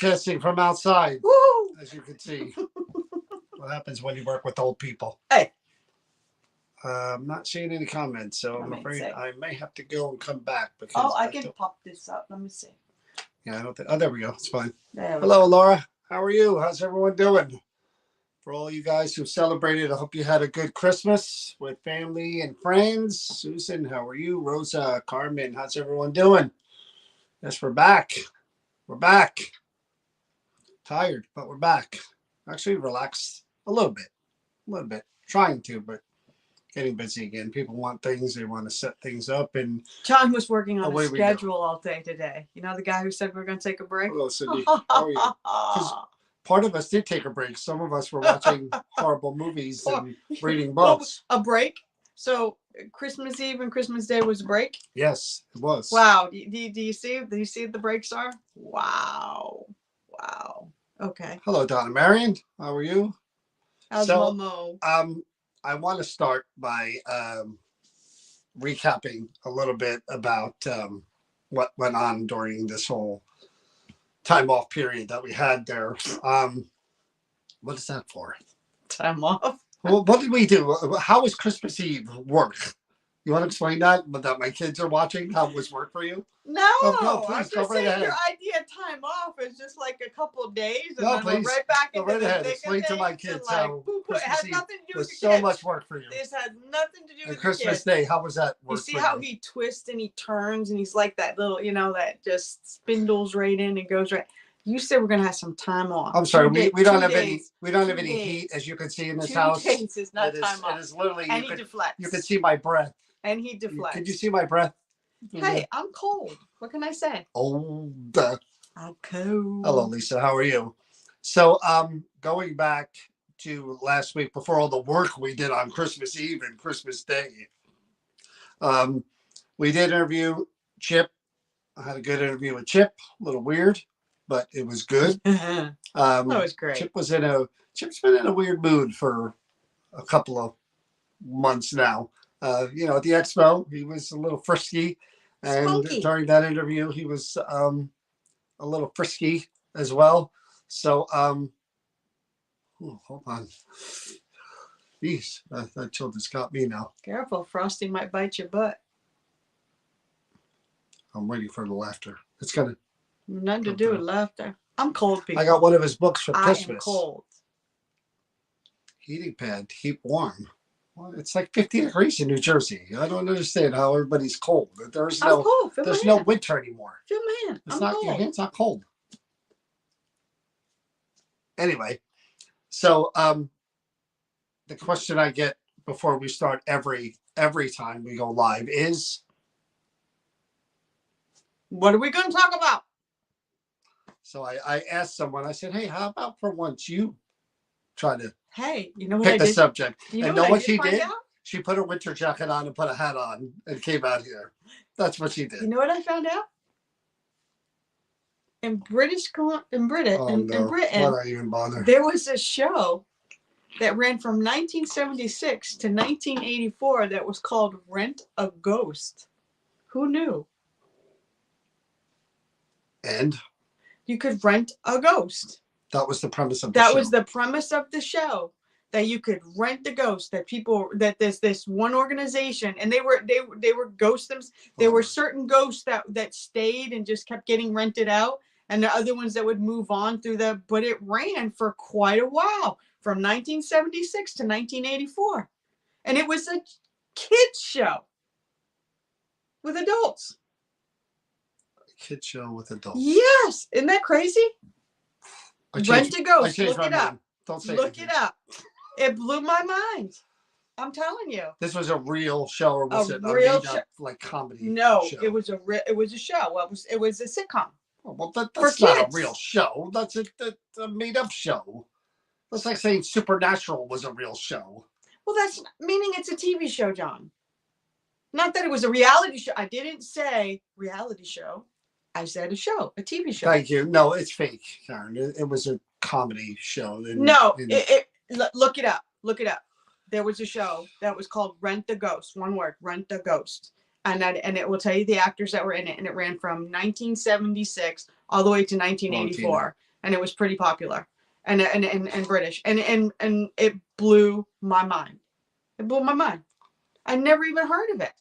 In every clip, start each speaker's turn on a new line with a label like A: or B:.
A: Broadcasting from outside,
B: Woo!
A: as you can see. What happens when you work with old people?
B: Hey.
A: I'm not seeing any comments, so I'm afraid I may have to go and come back. Because
B: I can pop this up. Let me see.
A: Yeah, I don't think. Oh, there we go. It's fine.
B: Hello,
A: Laura. How are you? How's everyone doing? For all you guys who celebrated, I hope you had a good Christmas with family and friends. Susan, how are you? Rosa, Carmen, how's everyone doing? Yes, we're back. We're back. Tired, but we're back. Actually, relaxed a little bit. Trying to, but getting busy again. People want things. They want to set things up. And
B: John was working on a schedule all day today. You know the guy who said we're going to take a break?
A: Hello, Cindy. How are you? Because part of us did take a break. Some of us were watching horrible movies and reading books.
B: A break? So Christmas Eve and Christmas Day was a break?
A: Yes, it was.
B: Wow. Do you see the breaks are? Wow. Okay.
A: Hello, Donna Marion. How are you?
B: How's Momo?
A: I want to start by recapping a little bit about what went on during this whole time off period that we had there. What is that for?
B: Time off?
A: Well, what did we do? How was Christmas Eve work? You want to explain that? That my kids are watching? How it was work for you?
B: No,
A: please,
B: I'm just saying your idea of time off is just like a couple of days and then we're right back into the thick
A: Explain to my kids how
B: it has nothing to do with
A: so much work for you.
B: This has nothing to do with
A: Christmas Day. How was that work?
B: You see how he twists and he turns and he's like that little, that just spindles right in and goes right. You said we're gonna have some time off.
A: I'm sorry, we don't have any heat, as you can see in this
B: 2
A: house.
B: days is not time off.
A: It is literally
B: and he deflects.
A: You can see my breath.
B: And he deflects.
A: Could you see my breath?
B: Hey, I'm cold. What can I say?
A: Old.
B: I'm cold.
A: Hello, Lisa. How are you? So, going back to last week, before all the work we did on Christmas Eve and Christmas Day, we did interview Chip. I had a good interview with Chip. A little weird, but it was good.
B: That was great.
A: Chip's been in a weird mood for a couple of months now. At the expo, he was a little frisky, and
B: spunky.
A: During that interview, he was a little frisky as well. So, hold on. Jeez, that chill just got me now.
B: Careful, Frosty might bite your butt.
A: I'm waiting for the laughter. It's gonna.
B: Nothing to do with laughter. I'm cold, people.
A: I got one of his books for Christmas.
B: I am cold.
A: Heating pad, keep warm. Well, it's like 50 degrees in New Jersey. I don't understand how everybody's cold. There's no winter anymore.
B: Feel my hand.
A: Your hand's not cold. Anyway, so the question I get before we start every time we go live is,
B: what are we going to talk about?
A: So I asked someone, I said, hey, how about for once you try to
B: pick
A: the subject?
B: You know what
A: she did? She put a winter jacket on and put a hat on and came out here. That's what she did.
B: You know what I found out? In Britain,
A: why not even bother?
B: There was a show that ran from 1976 to 1984 that was called Rent a Ghost. Who knew?
A: And?
B: You could rent a ghost.
A: That was the premise of the show.
B: That was the premise of the show. That you could rent the ghost. That there's this one organization, and they were ghosts. There were certain ghosts that stayed and just kept getting rented out, and the other ones that would move on through but it ran for quite a while, from 1976 to 1984. And it was a kids show with adults.
A: Kid show with adults.
B: Yes. Isn't that crazy? Rent a Ghost. Look it up.
A: Don't say
B: Look it up. It blew my mind. I'm telling you.
A: This was a real show, or was it a made up like comedy?
B: No,
A: show?
B: it was a show. Well, it was a sitcom.
A: Well, that's not a real show. That's a made up show. That's like saying Supernatural was a real show.
B: Well, that's meaning it's a TV show, John. Not that it was a reality show. I didn't say reality show. I said a show, a TV show.
A: Thank you. No, it's fake, Karen. It was a comedy show.
B: Look it up. Look it up. There was a show that was called Rent the Ghost. One word, Rent the Ghost. And it will tell you the actors that were in it. And it ran from 1976 all the way to 1984. and it was pretty popular, and British, and it blew my mind. It blew my mind. I never even heard of it.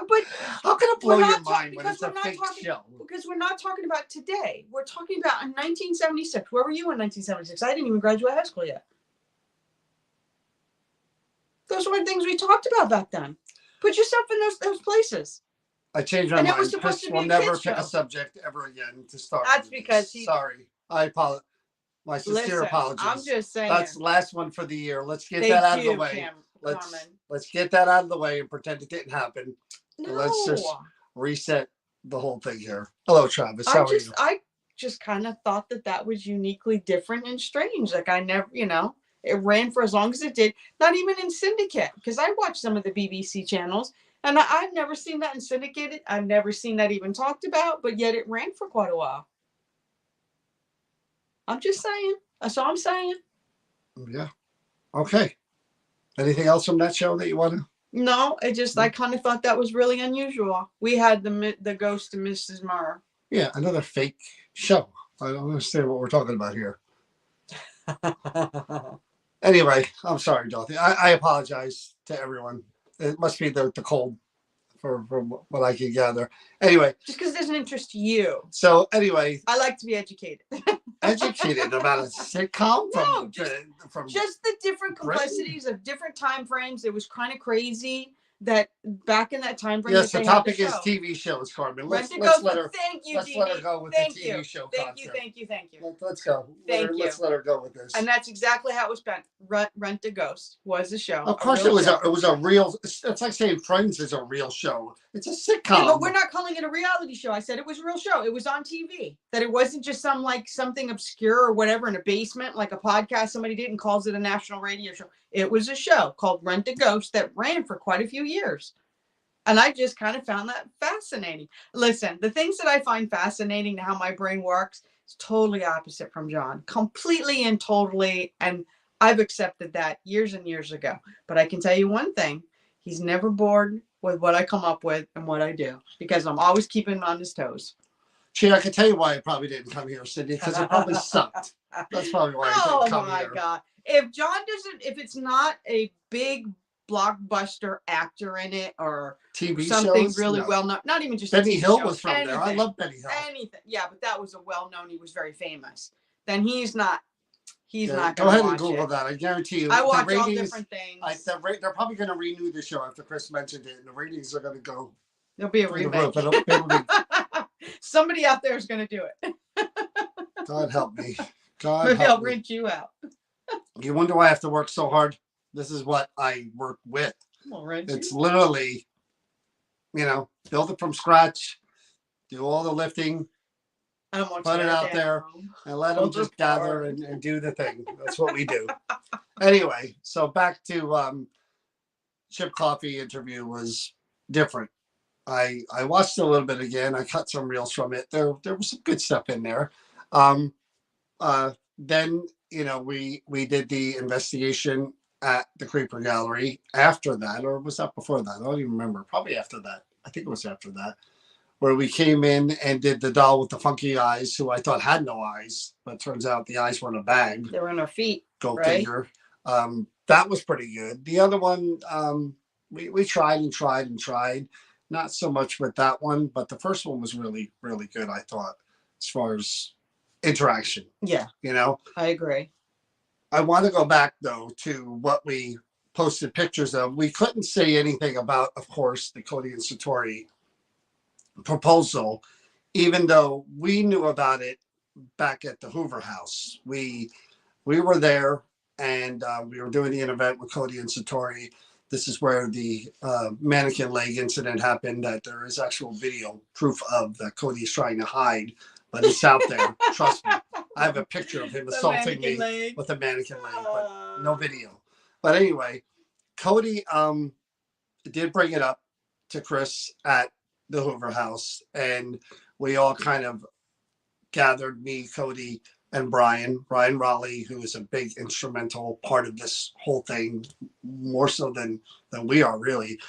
B: But
A: how can it blow your mind when
B: because
A: it's a fake show?
B: Because we're not talking about today. We're talking about in 1976. Where were you in 1976? I didn't even graduate high school yet. Those were things we talked about back then. Put yourself in those places.
A: I changed my mind. Chris will never pick a subject ever again to start.
B: That's because
A: sorry. I apologize. My sincere apologies.
B: I'm just saying.
A: That's the last one for the year. Let's get that out of the way. Let's get that out of the way and pretend it didn't happen. No. Let's just reset the whole thing here. Hello, Travis. How are you?
B: I just kind of thought that was uniquely different and strange. Like I never, it ran for as long as it did. Not even in syndicate, because I watched some of the BBC channels, and I've never seen that in syndicated. I've never seen that even talked about, but yet it ran for quite a while. I'm just saying. That's all I'm saying.
A: Yeah. Okay. Anything else from that show that you want to?
B: No, I kind of thought that was really unusual. We had the ghost of Mrs. Murr.
A: Yeah, another fake show. I don't understand what we're talking about here. Anyway, I'm sorry, Dorothy. I apologize to everyone. It must be the cold, from what I can gather. Anyway.
B: Just because there's an interest to you.
A: So anyway.
B: I like to be educated.
A: Educated about a sitcom?
B: Just the different complexities of different time frames. It was kind of crazy that back in that time frame.
A: Yes, the topic is TV shows, Carmen. Let's let her.
B: Thank you,
A: let's let her go with the TV show
B: concept. Thank you.
A: Let's go. Let's let her go with this.
B: And that's exactly how it was spent. Rent a Ghost was a show.
A: Of course, it was a real. It's like saying Friends is a real show. It's a sitcom.
B: Yeah, but we're not calling it a reality show. I said it was a real show. It was on TV. That it wasn't just something obscure or whatever in a basement, like a podcast somebody did and calls it a national radio show. It was a show called Rent a Ghost that ran for quite a few years. And I just kind of found that fascinating. Listen, the things that I find fascinating, how my brain works, is totally opposite from John. Completely and totally. And I've accepted that years and years ago. But I can tell you one thing. He's never bored with what I come up with and what I do. Because I'm always keeping him on his toes.
A: Gee, I can tell you why I probably didn't come here, Cindy. Because it probably sucked. That's probably why I didn't come here. Oh, my God.
B: If it's not a big blockbuster actor in it or
A: TV
B: something
A: shows?
B: really well known, not even just
A: Benny Hill was from there. I love Benny Hill.
B: Anything, yeah, but that was a well known. He was very famous. Then he's not. He's not.
A: Go ahead and Google that. I guarantee you.
B: I watch all different things.
A: They're probably going to renew the show after Chris mentioned it, and the ratings are going to go.
B: There'll be a remake. Somebody out there is going to do it.
A: God help me.
B: Maybe I'll rent you out.
A: You wonder why I have to work so hard? This is what I work with. It's literally, build it from scratch, do all the lifting, put it out there, and let them just gather and do the thing. That's what we do. Anyway, so back to Chip Coffee interview was different. I watched a little bit again. I cut some reels from it. There was some good stuff in there. Then, we did the investigation at the Creeper Gallery after that, or was that before that? I don't even remember. Probably after that. I think it was after that, where we came in and did the doll with the funky eyes, who I thought had no eyes, but turns out the eyes were in a bag.
B: They were in her feet.
A: Go figure. That was pretty good. The other one, we tried and tried and tried. Not so much with that one, but the first one was really, really good, I thought, as far as interaction.
B: Yeah. I agree.
A: I want to go back, though, to what we posted pictures of. We couldn't say anything about, of course, the Cody and Satori proposal, even though we knew about it back at the Hoover House. We were there, and we were doing the event with Cody and Satori. This is where the mannequin leg incident happened, that there is actual video proof of that Cody is trying to hide, but it's out there. Trust me. I have a picture of him assaulting me with a mannequin leg, but no video. But anyway, Cody did bring it up to Chris at the Hoover House, and we all kind of gathered, me, Cody, and Brian Raleigh, who is a big instrumental part of this whole thing, more so than we are, really.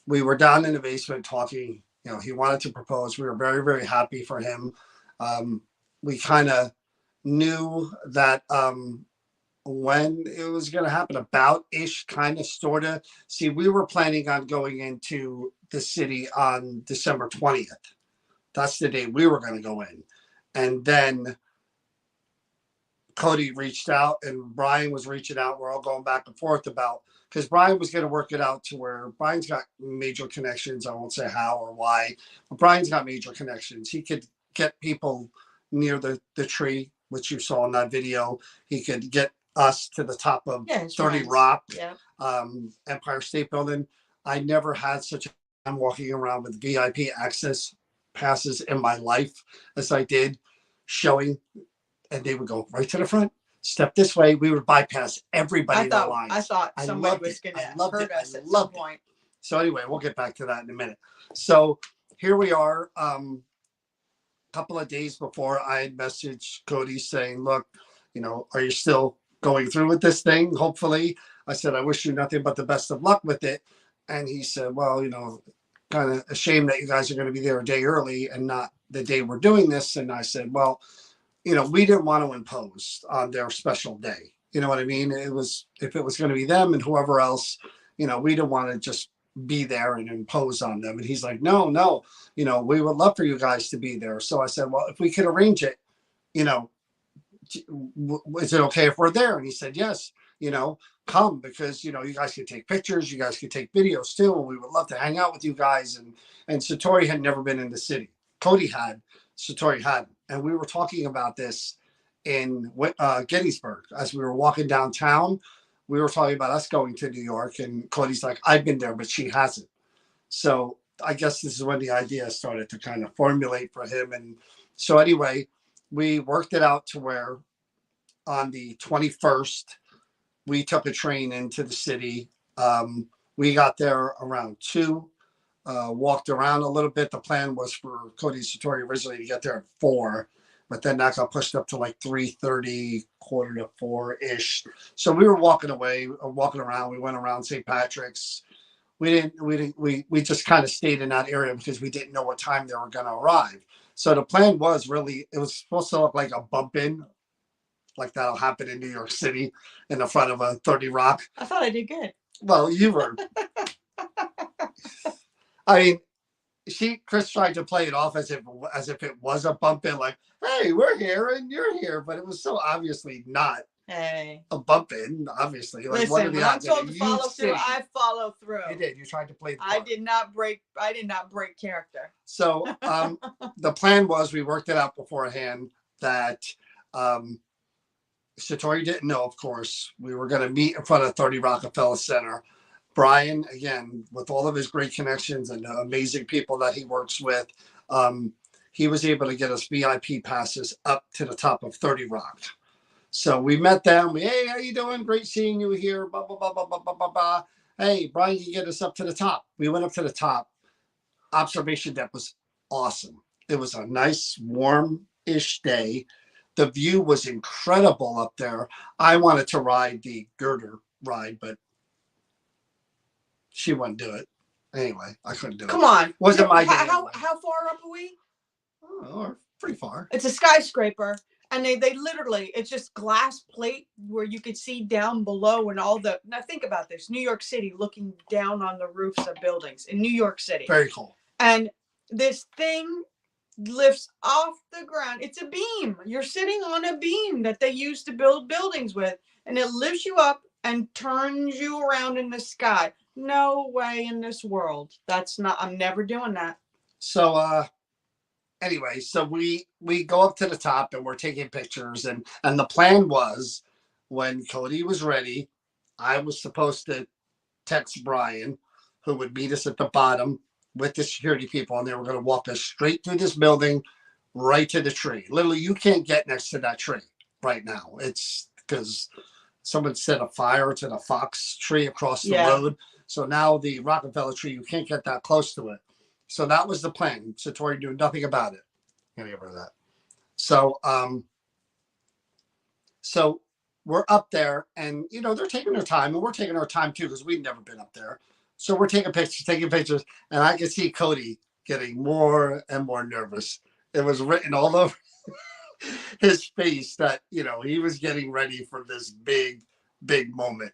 A: We were down in the basement talking You know, he wanted to propose. We were very, very happy for him. We kind of knew that when it was going to happen, about ish, kind of, sort of. See, we were planning on going into the city on December 20th. That's the day we were going to go in. And then Cody reached out and Brian was reaching out. We're all going back and forth about, because Brian was going to work it out to where Brian's got major connections. I won't say how or why, but Brian's got major connections. He could get people near the tree, which you saw in that video. He could get us to the top of 30 Rock, Empire State Building. I never had such a time walking around with VIP access passes in my life as I did, showing, and they would go right to the front. Step this way. We would bypass everybody in the lines.
B: I thought somebody was going to hurt us at some point.
A: So anyway, we'll get back to that in a minute. So here we are. Couple of days before, I had messaged Cody saying, look, you know, are you still going through with this thing? Hopefully. I said, I wish you nothing but the best of luck with it. And he said, well, you know, kind of a shame that you guys are going to be there a day early and not the day we're doing this. And I said, well, you know, we didn't want to impose on their special day. You know what I mean? It was, if it was going to be them and whoever else, you know, we didn't want to just be there and impose on them. And he's like, no, you know, we would love for you guys to be there. So I said, well, if we could arrange it, you know, is it okay if we're there? And he said, yes, you know, come, because, you know, you guys could take pictures, you guys could take videos too. And we would love to hang out with you guys. And Satori had never been in the city. Cody had, Satori hadn't. And we were talking about this in Gettysburg as we were walking downtown. We were talking about us going to New York, and Cody's like, I've been there, but she hasn't. So I guess this is when the idea started to kind of formulate for him. And so anyway, we worked it out to where on the 21st, we took a train into the city. We got there around 2, walked around a little bit. The plan was for Cody Satori originally to get there at 4, but then that got pushed up to like 3:30, 3:45-ish. So we were walking around. We went around St. Patrick's. We just kind of stayed in that area because we didn't know what time they were going to arrive. So the plan was really, it was supposed to look like a bump in, like that'll happen in New York City in the front of a 30 Rock.
B: I thought I did good.
A: Well, you were. I mean, Chris tried to play it off as if it was a bump in, like, hey, we're here and you're here, but it was so obviously not a bump in. Obviously, like,
B: listen,
A: what are the
B: when I'm
A: odds?
B: told to follow through, I follow through.
A: You did. You tried to play.
B: I did not break character.
A: So the plan was, we worked it out beforehand that Satori didn't know. Of course, we were going to meet in front of 30 Rockefeller Center. Brian, again, with all of his great connections and amazing people that he works with, he was able to get us VIP passes up to the top of 30 Rock. So we met them. Hey, how you doing? Great seeing you here. Blah, blah, blah, blah, blah, blah, blah, blah. Hey, Brian, you get us up to the top. We went up to the top. Observation deck was awesome. It was a nice, warm-ish day. The view was incredible up there. I wanted to ride the girder ride, but she wouldn't do it. Anyway, I couldn't do it.
B: Come on.
A: Wasn't my day.
B: How far up are we?
A: Oh, pretty far.
B: It's a skyscraper. And they literally, it's just glass plate where you could see down below and all the, now think about this, New York City looking down on the roofs of buildings in New York City.
A: Very cool.
B: And this thing lifts off the ground. It's a beam. You're sitting on a beam that they used to build buildings with, and it lifts you up and turns you around in the sky. No way in this world. I'm never doing that.
A: So, anyway, so we go up to the top and we're taking pictures, and the plan was, when Cody was ready, I was supposed to text Brian, who would meet us at the bottom with the security people, and they were going to walk us straight through this building right to the tree. Literally, you can't get next to that tree right now. It's because someone set a fire to the Fox tree across the road. So now the Rockefeller tree, you can't get that close to it. So that was the plan. Satori knew nothing about it. Can't get rid of that. So we're up there, and you know, they're taking their time, and we're taking our time too, because we'd never been up there. So we're taking pictures, and I can see Cody getting more and more nervous. It was written all over his face that, he was getting ready for this big, big moment.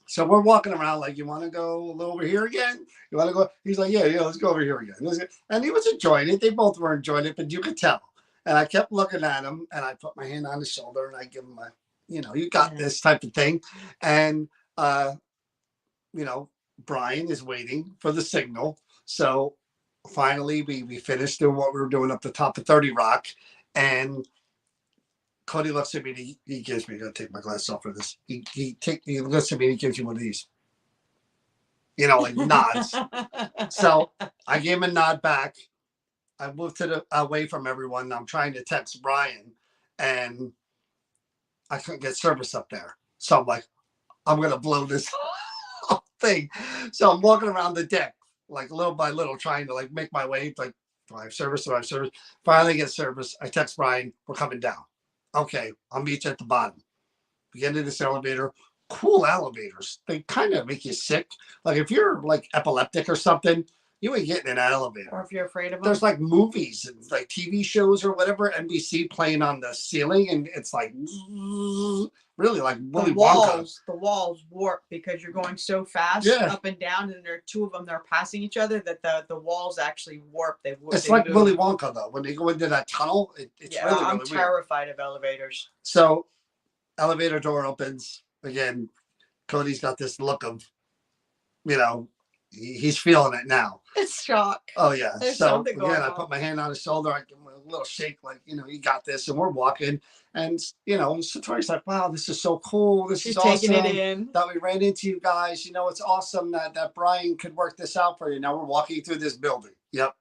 A: So we're walking around like, you want to go over here again? You want to go? He's like, yeah, let's go over here again. And he was enjoying it. They both were enjoying it, but you could tell. And I kept looking at him, and I put my hand on his shoulder, and I give him a, you got this type of thing. And, you know, Brian is waiting for the signal. So finally, we finished doing what we were doing up the top of 30 Rock. And Cody looks at me and he gives me, I gotta take my glasses off for this. He looks at me and he gives you one of these, like nods. So I gave him a nod back. I moved away from everyone. I'm trying to text Brian and I couldn't get service up there. So I'm like, I'm gonna blow this whole thing. So I'm walking around the deck, like little by little, trying to like make my way. Like, do I have service? Do I have service? Finally get service. I text Brian, we're coming down. Okay, I'll meet you at the bottom. We get into this elevator. Cool elevators. They kind of make you sick. Like if you're like epileptic or something, you ain't getting in that elevator.
B: Or if you're afraid of them.
A: There's like movies and like TV shows or whatever, NBC playing on the ceiling, and it's like really like Willy Wonka.
B: The walls warp because you're going so fast up and down, and there are two of them that are passing each other that the walls actually warp.
A: It's like Willy Wonka though. When they go into that tunnel, it's really
B: I'm
A: weird.
B: terrified of elevators.
A: So elevator door opens again. Cody's got this look of, he's feeling it now.
B: It's shock.
A: Oh yeah.
B: There's
A: so again, I put my hand on his shoulder. I give him a little shake, like, you got this. And we're walking, and Satori's like, "Wow, this is so cool. She's taking awesome it in. That we ran into you guys. It's awesome that Brian could work this out for you." Now we're walking through this building. Yep.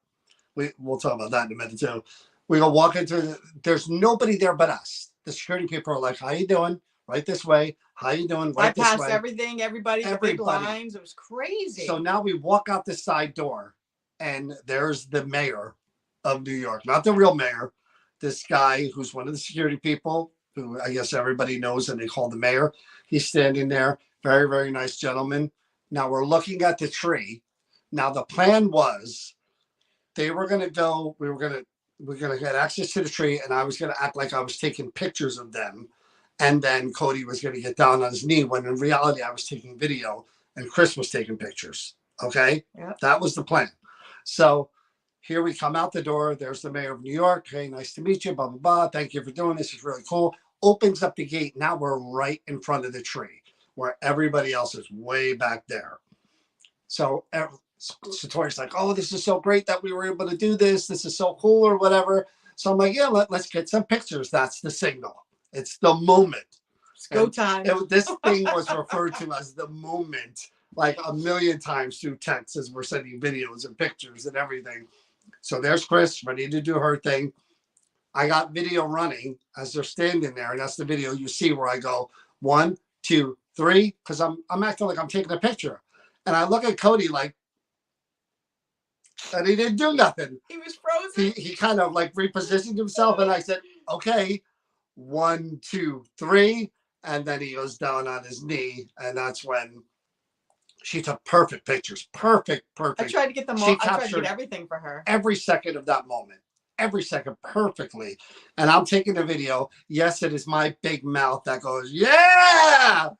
A: We'll talk about that in a minute too. We go walking through. There's nobody there but us. The security people are like, "How you doing? Right this way. How you doing? Right this way." I
B: passed everybody. The big lines. It was crazy.
A: So now we walk out the side door, and there's the mayor of New York, not the real mayor. This guy who's one of the security people, who I guess everybody knows and they call the mayor. He's standing there. Very, very nice gentleman. Now we're looking at the tree. Now the plan was we were going to get access to the tree, and I was going to act like I was taking pictures of them. And then Cody was going to get down on his knee, when in reality I was taking video and Chris was taking pictures. Okay.
B: Yep.
A: That was the plan. So here we come out the door. There's the mayor of New York. Hey, nice to meet you. Blah, blah, blah. Thank you for doing this. It's really cool. Opens up the gate. Now we're right in front of the tree where everybody else is way back there. So Satori's like, "Oh, this is so great that we were able to do this. This is so cool," or whatever. So I'm like, "Yeah, let's get some pictures." That's the signal. It's the moment.
B: It's go time.
A: This thing was referred to as the moment like a million times through text as we're sending videos and pictures and everything. So there's Chris ready to do her thing. I got video running as they're standing there, and that's the video you see where I go 1, 2, 3, because I'm acting like I'm taking a picture. And I look at Cody like, and he didn't do nothing.
B: He was frozen.
A: He kind of like repositioned himself, and I said, "Okay. 1, 2, 3," and then he goes down on his knee, and that's when she took perfect pictures. Perfect.
B: I tried to get them all. I tried to get everything for her.
A: Every second of that moment. Every second perfectly. And I'm taking the video. Yes, it is my big mouth that goes, "Yeah!"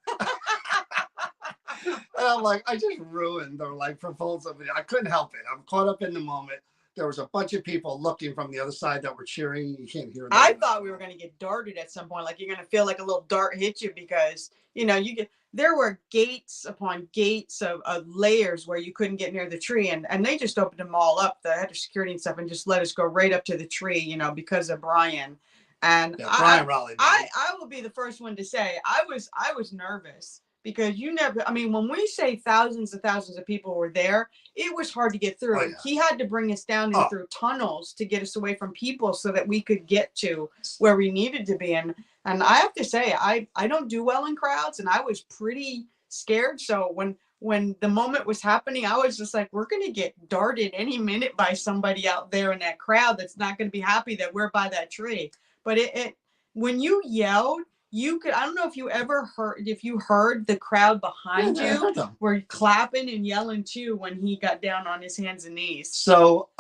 A: And I'm like, I just ruined their like proposal video. I couldn't help it. I'm caught up in the moment. There was a bunch of people looking from the other side that were cheering. You can't hear them.
B: I thought we were going to get darted at some point. Like you're going to feel like a little dart hit you because, there were gates upon gates of layers where you couldn't get near the tree. And they just opened them all up, the head of security and stuff, and just let us go right up to the tree, because of Brian. And
A: Brian rallied.
B: I will be the first one to say I was nervous. Because when we say thousands and thousands of people were there, it was hard to get through. Oh, yeah. He had to bring us down and through tunnels to get us away from people so that we could get to where we needed to be. And I have to say, I don't do well in crowds, and I was pretty scared. So when the moment was happening, I was just like, we're going to get darted any minute by somebody out there in that crowd that's not going to be happy that we're by that tree. But when you yelled, you could, I don't know if you heard the crowd behind
A: Yeah, I
B: you
A: heard them.
B: were clapping and yelling too when he got down on his hands and knees.
A: So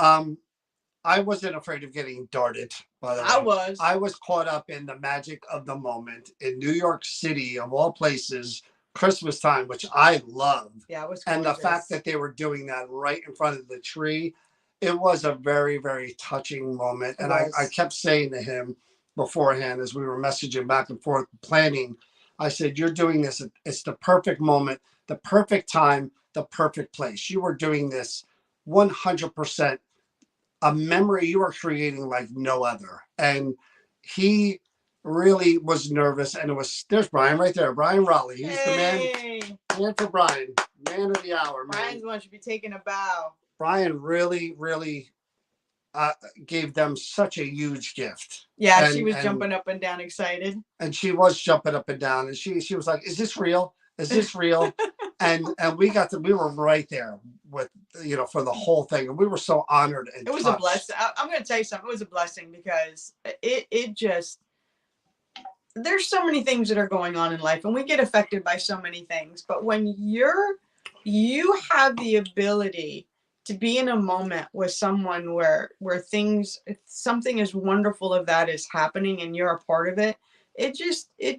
A: I wasn't afraid of getting darted, by the way.
B: was.
A: I was caught up in the magic of the moment in New York City, of all places, Christmas time, which I love.
B: Yeah, it was gorgeous.
A: And the fact that they were doing that right in front of the tree, it was a very, very touching moment. And I kept saying to him beforehand as we were messaging back and forth, planning, I said, you're doing this. It's the perfect moment, the perfect time, the perfect place. You were doing this 100%, a memory you are creating like no other. And he really was nervous. And there's Brian right there, Brian Raleigh. He's the man for Brian, man of the hour.
B: Brian's one should be taking a bow.
A: Brian really, really gave them such a huge gift.
B: Yeah, and she was jumping up and down excited.
A: And she was jumping up and down. And she was like, is this real? Is this real? and we were right there with, for the whole thing. And we were so honored. And
B: it was a blessing. I'm going to tell you something. It was a blessing because it just, there's so many things that are going on in life and we get affected by so many things. But when you have the ability to be in a moment with someone where something as wonderful of that is happening and you're a part of it, it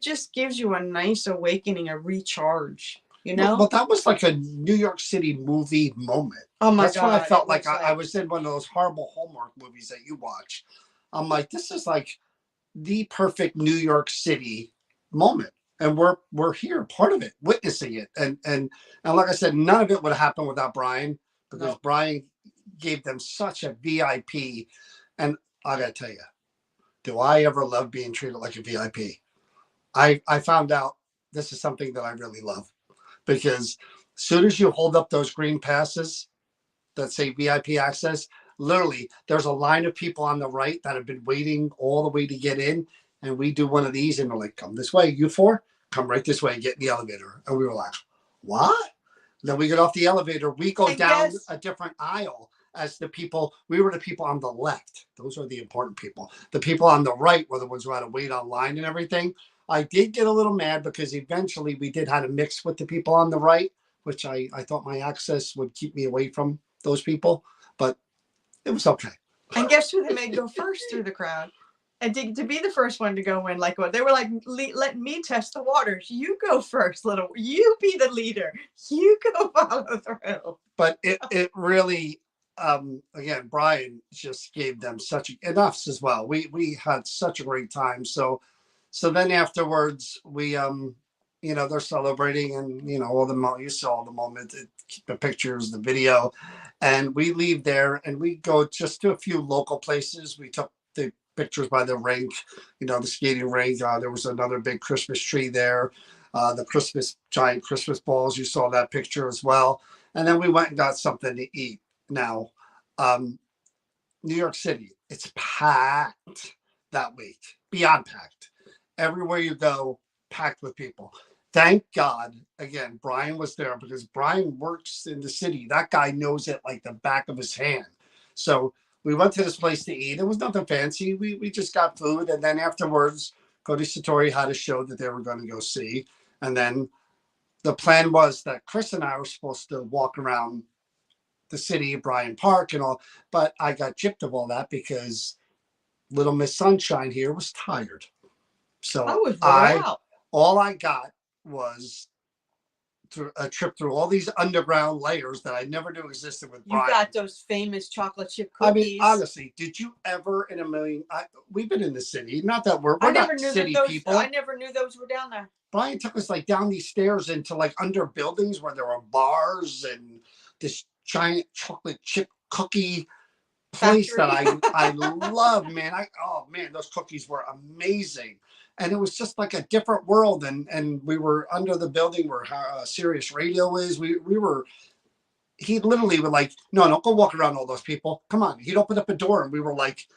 B: just gives you a nice awakening, a recharge,
A: But that was like a New York City movie moment.
B: Oh my God.
A: That's when I felt like I was in one of those horrible Hallmark movies that you watch. I'm like, this is like the perfect New York City moment. And we're here, part of it, witnessing it. And like I said, none of it would happen without Brian, because Brian gave them such a VIP. And I gotta tell you, do I ever love being treated like a VIP? I found out this is something that I really love, because as soon as you hold up those green passes that say VIP access, literally there's a line of people on the right that have been waiting all the way to get in. And we do one of these and they're like, come this way, you four, come right this way and get in the elevator. And we were like, what? Then we get off the elevator, we go down a different aisle as the people. We were the people on the left. Those are the important people. The people on the right were the ones who had to wait online and everything. I did get a little mad because eventually we did have to mix with the people on the right, which I thought my access would keep me away from those people, but it was okay.
B: And guess who they made go first through the crowd? And to be the first one to go in, like what they were like, let me test the waters. You go first, you be the leader. You go follow through.
A: But it really, again, Brian just gave them such enoughs as well. We had such a great time. So then afterwards we, they're celebrating and, you saw the moment, the pictures, the video, and we leave there and we go just to a few local places. We took the pictures by the rink, the skating rink. There was another big Christmas tree there. The giant Christmas balls. You saw that picture as well. And then we went and got something to eat. Now, New York City, it's packed that week, beyond packed. Everywhere you go, packed with people. Thank God, again, Brian was there, because Brian works in the city. That guy knows it like the back of his hand. So we went to this place to eat. It was nothing fancy. We just got food. And then afterwards, Cody Satori had a show that they were going to go see. And then the plan was that Chris and I were supposed to walk around the city, Bryant Park and all. But I got gypped of all that because Little Miss Sunshine here was tired. So all I got was a trip through all these underground layers that I never knew existed with Brian.
B: You got those famous chocolate chip cookies.
A: I mean, honestly, did you ever in a million? We've been in the city. Not that we're not city people.
B: I never knew those were down there.
A: Brian took us like down these stairs into like under buildings where there were bars and this giant chocolate chip cookie place that I love, man. Those cookies were amazing. And it was just like a different world. And we were under the building where Sirius Radio is. He literally would like, no, don't go walk around all those people. Come on. He'd open up a door and we were like,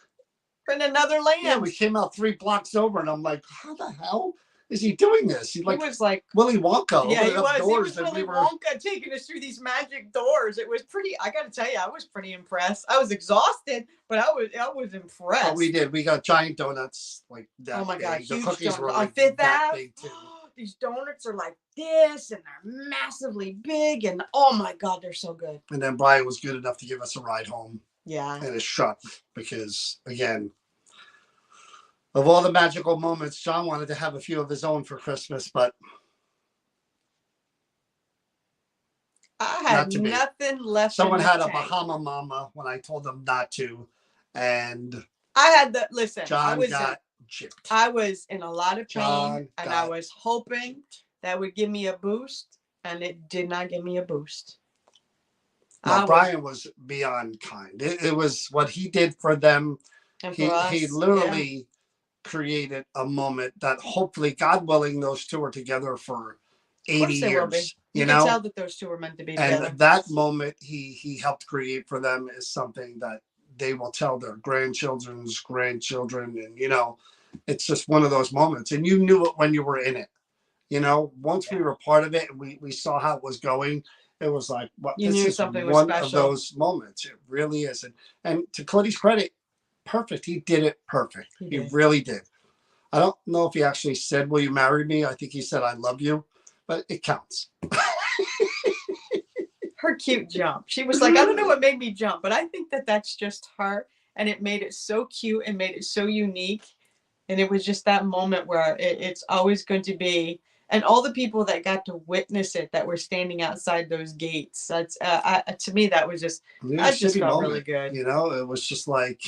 B: in another land.
A: Yeah, we came out 3 blocks over and I'm like, how the hell is he doing this? He
B: was like
A: Willy Wonka.
B: Yeah, he was. He was
A: and
B: Willy Wonka taking us through these magic doors. It was pretty. I got to tell you, I was pretty impressed. I was exhausted, but I was impressed.
A: Oh, we did. We got giant donuts like that.
B: Oh my god,
A: big.
B: huge
A: The cookies
B: donuts
A: were
B: on
A: like
B: Fifth
A: that
B: Ave.
A: big too.
B: These donuts are like this, and they're massively big, and oh my god, they're so good.
A: And then Brian was good enough to give us a ride home.
B: Yeah.
A: And a truck because, again, of all the magical moments, John wanted to have a few of his own for Christmas, but
B: I had nothing left.
A: Someone had a Bahama Mama when I told them not to, and
B: I had the listen.
A: John got gypped.
B: I was in a lot of pain, and I was hoping that would give me a boost, and it did not give me a boost.
A: No, Brian was beyond kind. It was what he did for them.
B: And
A: he literally created a moment that hopefully, God willing, those two are together for 80 years.
B: You can tell that those two were meant to be together.
A: And that moment he helped create for them is something that they will tell their grandchildren's grandchildren. And, you know, it's just one of those moments. And you knew it when you were in it. You know, once we were part of it and we saw how it was going, it was like, well,
B: you knew something was
A: one
B: special.
A: of those moments. It really is. And to Cody's credit, perfect. He did it perfect. He really did. I don't know if he actually said, "Will you marry me?" I think he said, "I love you," but it counts.
B: Her cute jump. She was like, I don't know what made me jump, but I think that that's just her. And it made it so cute and made it so unique. And it was just that moment where it's always going to be. And all the people that got to witness it, that were standing outside those gates, that's to me, that was just, I just felt really good.
A: You know, it was just like,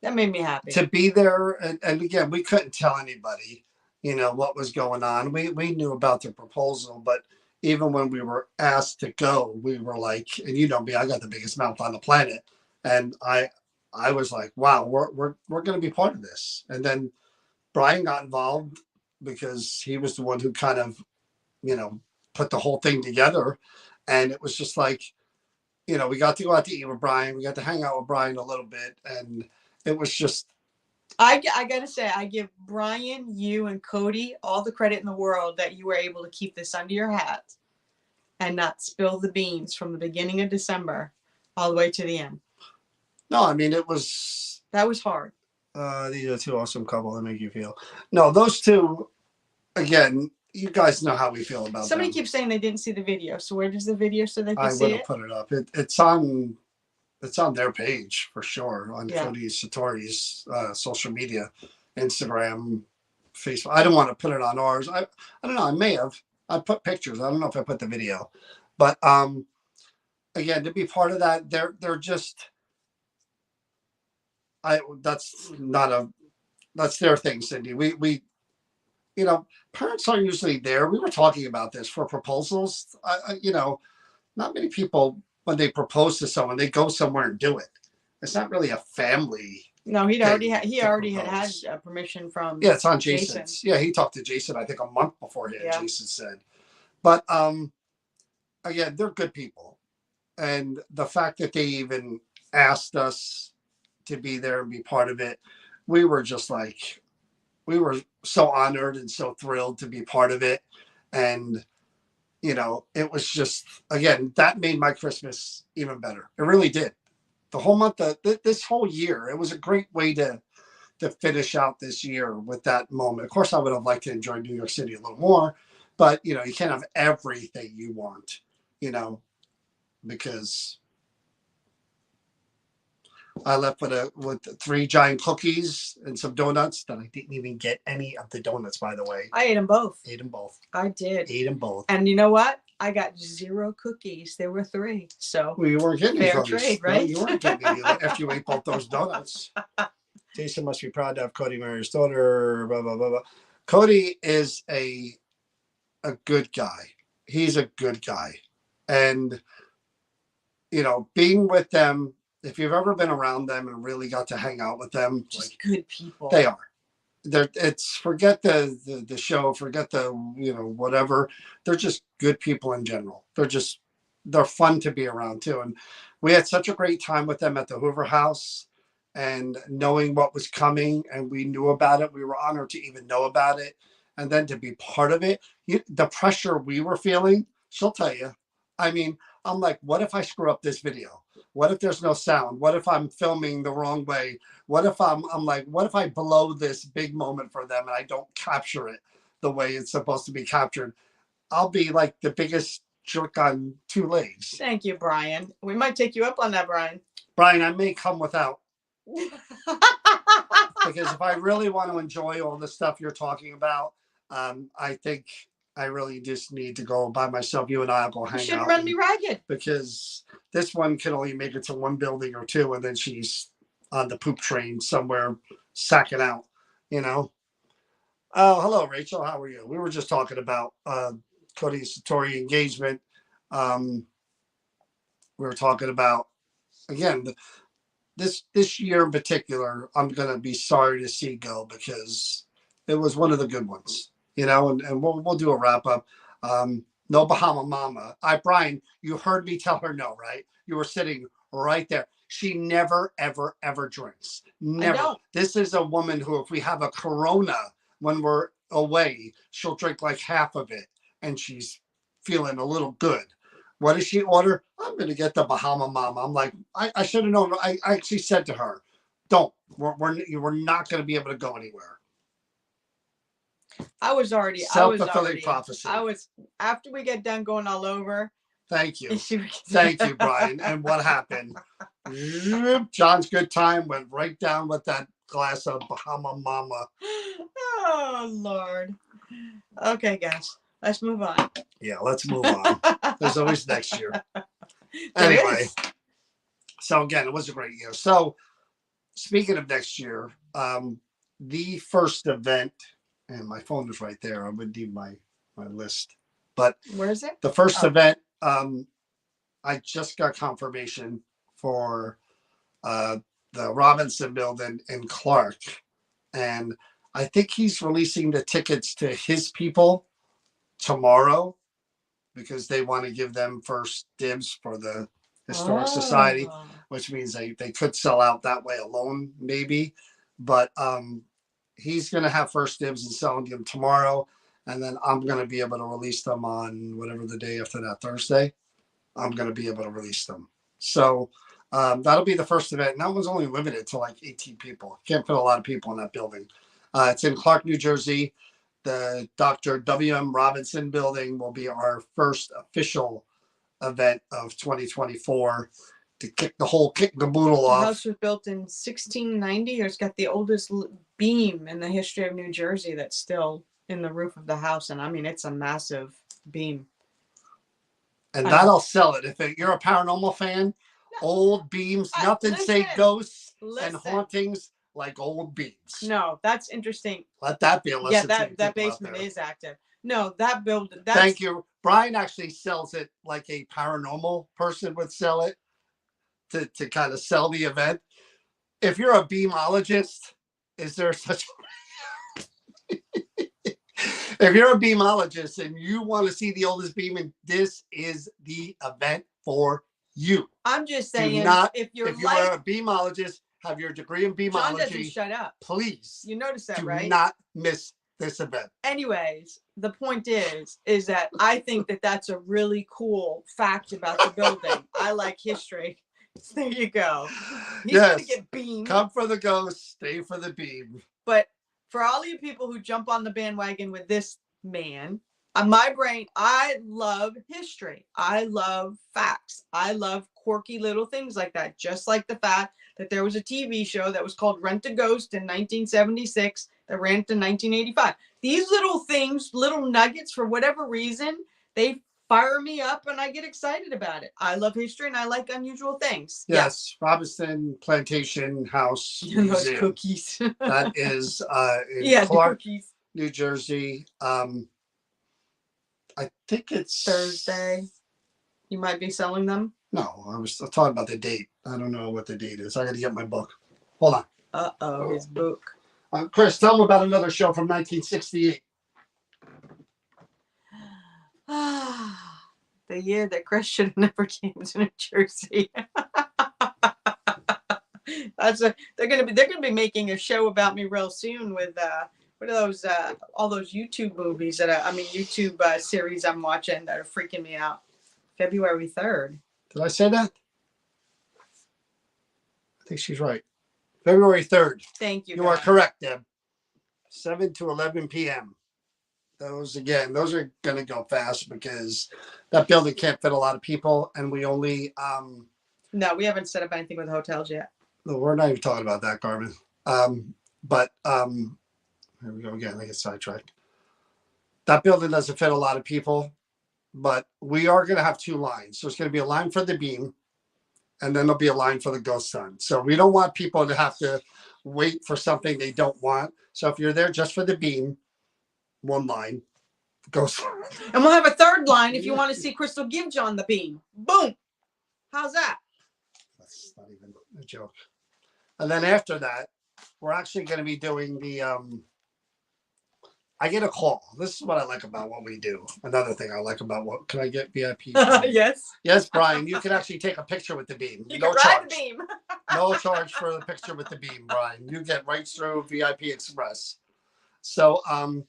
B: that made me happy
A: to be there. And again, we couldn't tell anybody, you know, what was going on. We knew about the proposal, but even when we were asked to go, we were like, and you know me, I got the biggest mouth on the planet. And I was like, wow, we're going to be part of this. And then Brian got involved because he was the one who kind of, you know, put the whole thing together. And it was just like, you know, we got to go out to eat with Brian. We got to hang out with Brian a little bit. And it was just.
B: I got to say, I give Brian, you, and Cody all the credit in the world that you were able to keep this under your hat and not spill the beans from the beginning of December all the way to the end.
A: No, I mean, that was
B: hard.
A: These are two awesome couple that make you feel. No, those two, again, you guys know how we feel about
B: Somebody
A: them.
B: keeps saying they didn't see the video. So where does the video so they can see it?
A: I would have put it up. It's on their page for sure, on Cody Satori's social media, Instagram, Facebook. I don't want to put it on ours. I don't know. I may have. I put pictures. I don't know if I put the video, but again, to be part of that, they're just. That's their thing, Cindy. We you know, parents aren't usually there. We were talking about this for proposals. You know, not many people, when they propose to someone, they go somewhere and do it. It's not really a family.
B: No, he already had permission from.
A: Yeah, it's on Jason's. Yeah, he talked to Jason, I think, a month beforehand. Yeah. Jason said, but again, they're good people, and the fact that they even asked us to be there and be part of it, we were just like, we were so honored and so thrilled to be part of it. And, you know, it was just, again, that made my Christmas even better. It really did. The whole month, this whole year, it was a great way to finish out this year with that moment. Of course, I would have liked to enjoy New York City a little more, but, you know, you can't have everything you want, you know, because I left with 3 giant cookies and some donuts that I didn't even get any of the donuts, by the way.
B: I ate them both.
A: I
B: did.
A: Ate them both.
B: And you know what? I got 0 cookies. There were 3. So
A: well, you weren't getting
B: fair
A: cookies.
B: Trade, right?
A: No, you weren't getting any after you ate both those donuts. Jason must be proud to have Cody marry his daughter. Blah blah blah blah. Cody is a good guy. He's a good guy, and you know, being with them. If you've ever been around them and really got to hang out with them,
B: just like, good people.
A: They are. It's forget the show, forget the, you know, whatever. They're just good people in general. They're fun to be around too. And we had such a great time with them at the Hoover House, and knowing what was coming, and we knew about it. We were honored to even know about it. and then to be part of it, the pressure we were feeling, she'll tell you. I mean, I'm like, what if I screw up this video? What if there's no sound? What if I'm filming the wrong way? What if I'm like, what if I blow this big moment for them and I don't capture it the way it's supposed to be captured? I'll be like the biggest jerk on two legs.
B: Thank you, Brian. We might take you up on that, Brian.
A: Brian, I may come without. Because if I really want to enjoy all the stuff you're talking about, I think I really just need to go by myself. You and I will go hang out. You
B: shouldn't run me ragged.
A: Because this one can only make it to one building or two, and then she's on the poop train somewhere sacking out, you know? Oh, hello, Rachel. How are you? We were just talking about Cody Satori engagement. We were talking about, again, this year in particular, I'm going to be sorry to see go because it was one of the good ones, you know, and we'll do a wrap up. No Bahama Mama. Brian, you heard me tell her no, right? You were sitting right there. She never, ever, ever drinks. Never. This is a woman who, if we have a Corona when we're away, she'll drink like half of it and she's feeling a little good. What does she order? I'm going to get the Bahama Mama. I'm like, I should have known. I actually said to her, don't. We're not going to be able to go anywhere.
B: I was already
A: self-fulfilling prophecy.
B: I was after we get done going all over.
A: Thank you. Thank you, Brian. And what happened? John's good time went right down with that glass of Bahama Mama.
B: Oh, Lord. Okay, guys. Let's move on.
A: Yeah, let's move on. There's always next year. Anyway. So again, it was a great year. So speaking of next year, the first event, and my phone is right there. I would need my list. But
B: where is it?
A: The first event, I just got confirmation for the Robinson Building in Clark. And I think he's releasing the tickets to his people tomorrow because they want to give them first dibs for the Historic Society, which means they could sell out that way alone, maybe. But he's going to have first dibs and selling them tomorrow. And then I'm going to be able to release them on whatever the day after that, Thursday. I'm going to be able to release them. So that'll be the first event. And that one's only limited to like 18 people. Can't fit a lot of people in that building. It's in Clark, New Jersey. The Dr. W.M. Robinson Building will be our first official event of 2024 to kick the caboodle off.
B: The house was built in 1690. It's got the oldest beam in the history of New Jersey that's still in the roof of the house. And I mean, it's a massive beam.
A: And that'll sell it. If you're a paranormal fan, old beams, nothing say ghosts and hauntings like old beams.
B: No, that's interesting.
A: Let that be a lesson.
B: Yeah, that basement is active. No, that building.
A: Thank you. Brian actually sells it like a paranormal person would sell it to kind of sell the event. If you're a beamologist, is there such if you're a beamologist and you want to see the oldest beam, and this is the event for you.
B: I'm just saying, if you
A: are a beamologist, have your degree in beamology.
B: John doesn't shut up.
A: Please.
B: You notice that, right?
A: Do not miss this event.
B: Anyways, the point is that I think that that's a really cool fact about the building. I like history. So there you go. He's going to get beamed.
A: Come for the ghost, stay for the beam.
B: But for all you people who jump on the bandwagon with this man, my brain, I love history. I love facts. I love quirky little things like that. Just like the fact that there was a TV show that was called Rent a Ghost in 1976 that ran to 1985. These little things, little nuggets, for whatever reason, they fire me up and I get excited about it. I love history and I like unusual things.
A: Yes, yeah. Robinson Plantation House
B: and those cookies.
A: That is in Clark, New Jersey. I think it's
B: Thursday. You might be selling them.
A: No, I was talking about the date. I don't know what the date is. I got to get my book. Hold on.
B: Uh-oh, his book.
A: Chris, tell them about another show from 1968.
B: The year that Chris should have never came to New Jersey. They're gonna be making a show about me real soon with what are those all those YouTube movies that YouTube series I'm watching that are freaking me out. February 3rd.
A: Did I say that? I think she's right. February 3rd.
B: Thank you.
A: You are correct, Deb. 7 to 11 p.m. Those are going to go fast because that building can't fit a lot of people, and we only
B: no, we haven't set up anything with hotels yet.
A: No, we're not even talking about that, Carmen. Here we go again. I get sidetracked. That building doesn't fit a lot of people, but we are going to have two lines. So it's going to be a line for the beam, and then there'll be a line for the ghost sun. So we don't want people to have to wait for something they don't want. So if you're there just for the beam, one line, ghost sun.
B: And we'll have a third line if you want to see Crystal give John the beam. Boom. How's that?
A: That's not even a joke. And then after that, we're actually going to be doing the I get a call. This is what I like about what we do. Another thing I like about what can I get VIP?
B: Yes.
A: Yes, Brian. You can actually take a picture with the beam.
B: You
A: no
B: can
A: charge.
B: ride the beam.
A: No charge for the picture with the beam, Brian. You get right through VIP Express. So I'm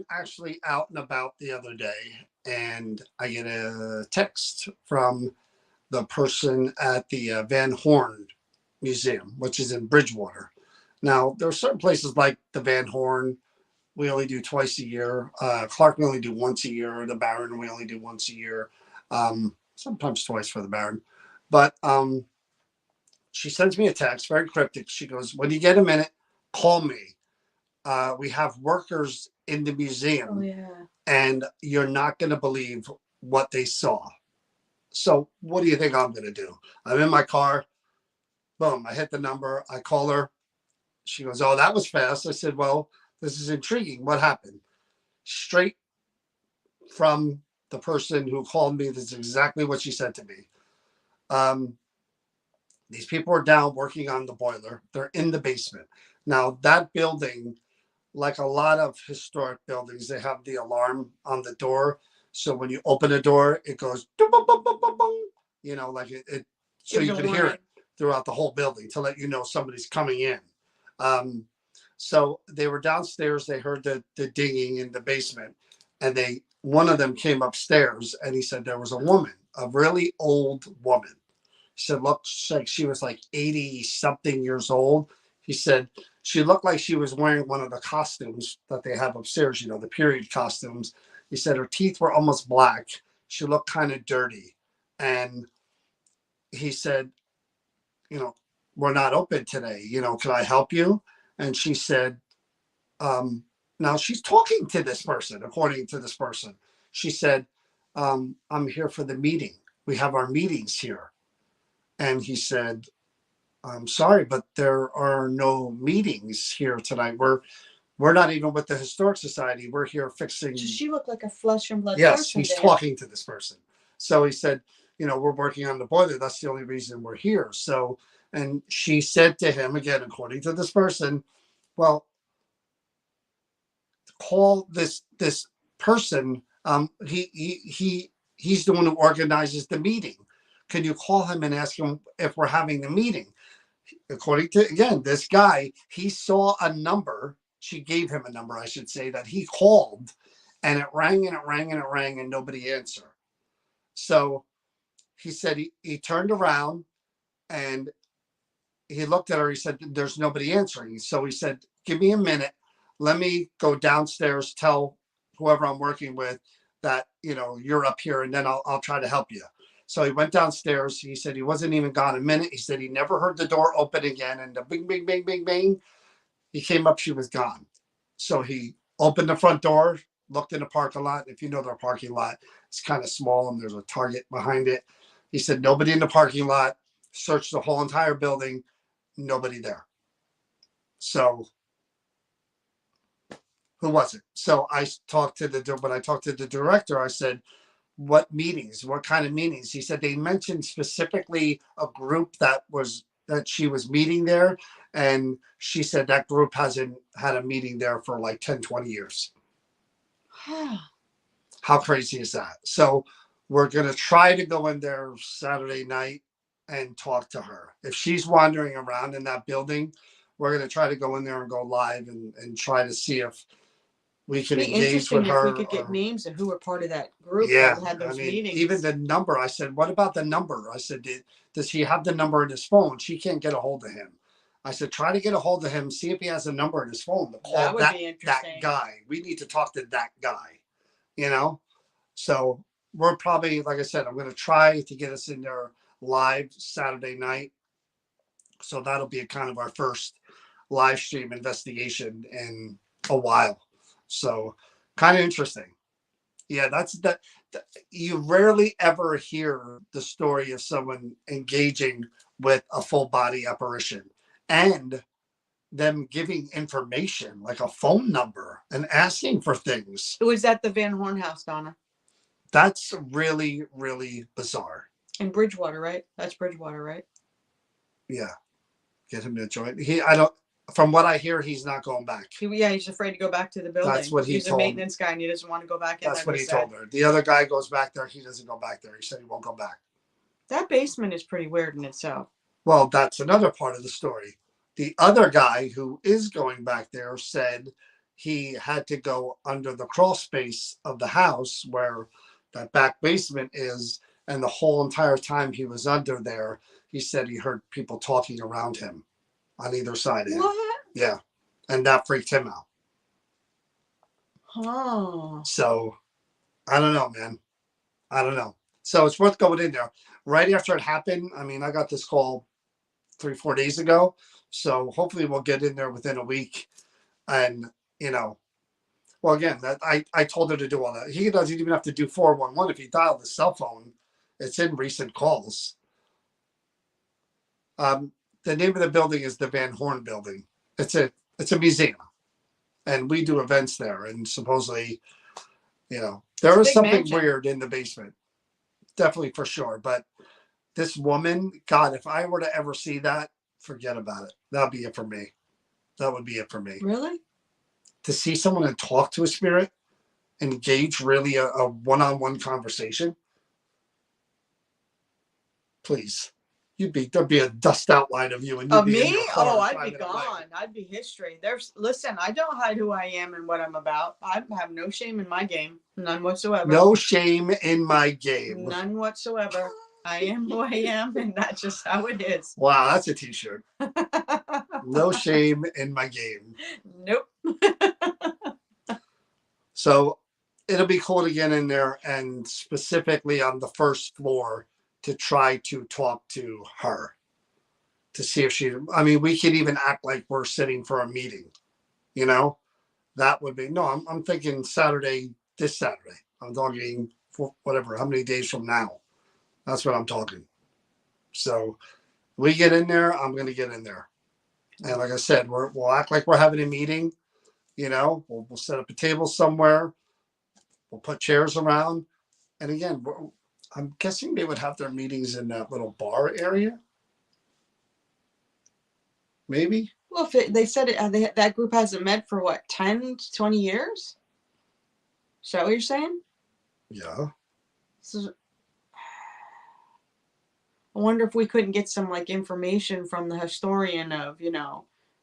A: actually out and about the other day, and I get a text from the person at the Van Horn Museum, which is in Bridgewater. Now, there are certain places like the Van Horn. We only do twice a year. Clark, we only do once a year. The Baron, we only do once a year. Sometimes twice for the Baron. But she sends me a text, very cryptic. She goes, when you get a minute, call me. We have workers in the museum.
B: Oh, yeah.
A: And you're not going to believe what they saw. So what do you think I'm going to do? I'm in my car. Boom, I hit the number. I call her. She goes, oh, that was fast. I said, well, this is intriguing. What happened? Straight from the person who called me, this is exactly what she said to me. These people are down working on the boiler. They're in the basement. Now, that building, like a lot of historic buildings, they have the alarm on the door. So when you open the door, it goes, boom, boom, boom, boom, boom, boom. You know, like it so you can hear it throughout the whole building to let you know somebody's coming in. So they were downstairs. They heard the dinging in the basement, and one of them came upstairs, and he said there was a woman, a really old woman. He said, looks like she was like 80 something years old. He said she looked like she was wearing one of the costumes that they have upstairs, you know, the period costumes. He said her teeth were almost black. She looked kind of dirty. And he said, you know, we're not open today. You know, can I help you? And she said, now she's talking to this person, according to this person. She said, I'm here for the meeting. We have our meetings here. And he said, I'm sorry, but there are no meetings here tonight. We're not even with the Historic Society. We're here fixing.
B: Does she look like a flesh and blood
A: yes,
B: person?
A: Yes, he's talking to this person. So he said, you know, we're working on the boiler. That's the only reason we're here. So, and she said to him, again, according to this person, well, call this person. He's the one who organizes the meeting. Can you call him and ask him if we're having the meeting? According to, again, this guy, he saw a number. She gave him a number, I should say, that he called, and it rang and it rang and it rang, and nobody answered. So he said he turned around and he looked at her. He said, there's nobody answering. So he said, give me a minute. Let me go downstairs, tell whoever I'm working with that, you know, you're up here, and then I'll try to help you. So he went downstairs. He said he wasn't even gone a minute. He said he never heard the door open again. And the bing, bing, bing, bing, bing. He came up, she was gone. So he opened the front door, looked in the parking lot. If you know their parking lot, it's kind of small and there's a Target behind it. He said nobody in the parking lot, searched the whole entire building, nobody there. So who was it? So I talked to when I talked to the director, I said, what meetings, what kind of meetings? He said they mentioned specifically a group that she was meeting there. And she said that group hasn't had a meeting there for like 10, 20 years. How crazy is that? So we're going to try to go in there Saturday night and talk to her. If she's wandering around in that building, we're going to try to go in there and go live and try to see if we can
B: Be
A: engage with
B: interesting if we
A: her.
B: could get names of who were part of that group
A: Yeah,
B: that had
A: I
B: those
A: mean,
B: meetings.
A: even the number. I said, "What about the number?" I said, "Does he have the number in his phone?" She can't get a hold of him. I said, "Try to get a hold of him. See if he has a number in his phone to call
B: That would be
A: that
B: interesting.
A: guy. We need to talk to that guy." You know. So we're probably, like I said, I'm going to try to get us in there live Saturday night. So that'll be a kind of our first live stream investigation in a while. So kind of interesting. Yeah, that's that. You rarely ever hear the story of someone engaging with a full body apparition and them giving information like a phone number and asking for things.
B: It was at the Van Horn house, Donna.
A: That's really, really bizarre.
B: In Bridgewater, right? That's Bridgewater, right?
A: Yeah. Get him to join. I don't, from what I hear, he's not going back.
B: He's afraid to go back to the building.
A: That's what
B: he's a maintenance guy and he doesn't want to go back in.
A: That's what he told her. The other guy goes back there. He doesn't go back there. He said he won't go back.
B: That basement is pretty weird in itself.
A: Well, that's another part of the story. The other guy who is going back there said he had to go under the crawl space of the house where that back basement is. And the whole entire time he was under there, he said he heard people talking around him on either side of him.
B: What?
A: Yeah. And that freaked him out.
B: Oh.
A: So I don't know, man. I don't know. So it's worth going in there. Right after it happened, I mean, I got this call 3-4 days ago. So hopefully we'll get in there within a week. And, well, again, that I told her to do all that. He doesn't even have to do 411. If he dialed the cell phone, it's in recent calls. The name of the building is the Van Horn Building. It's a museum. And we do events there. And supposedly, there is something mansion. Weird in the basement. Definitely for sure. But this woman, God, if I were to ever see that, forget about it. That'd be it for me. That would be it for me.
B: Really?
A: To see someone and talk to a spirit, engage really a one-on-one conversation. Please. There'd be a dust outline of you and you'd
B: be me?
A: In your car
B: I'd be gone. Away. I'd be history. Listen, I don't hide who I am and what I'm about. I have no shame in my game. None whatsoever.
A: No shame in my game.
B: None whatsoever. I am who I am, and that's just how it is.
A: Wow, that's a t-shirt. No shame in my game.
B: Nope.
A: So it'll be cool to get in there and specifically on the first floor to try to talk to her to see if we could even act like we're sitting for a meeting, that would be, no, I'm thinking this Saturday. I'm talking for whatever, how many days from now. That's what I'm talking. So we get in there, I'm going to get in there. And like I said, we'll act like we're having a meeting, we'll set up a table somewhere. We'll put chairs around. And again, I'm guessing they would have their meetings in that little bar area. Maybe.
B: Well, if they said it, that group hasn't met for what, 10, 20 years? Is that what you're saying?
A: Yeah.
B: So, I wonder if we couldn't get some information from the historian of,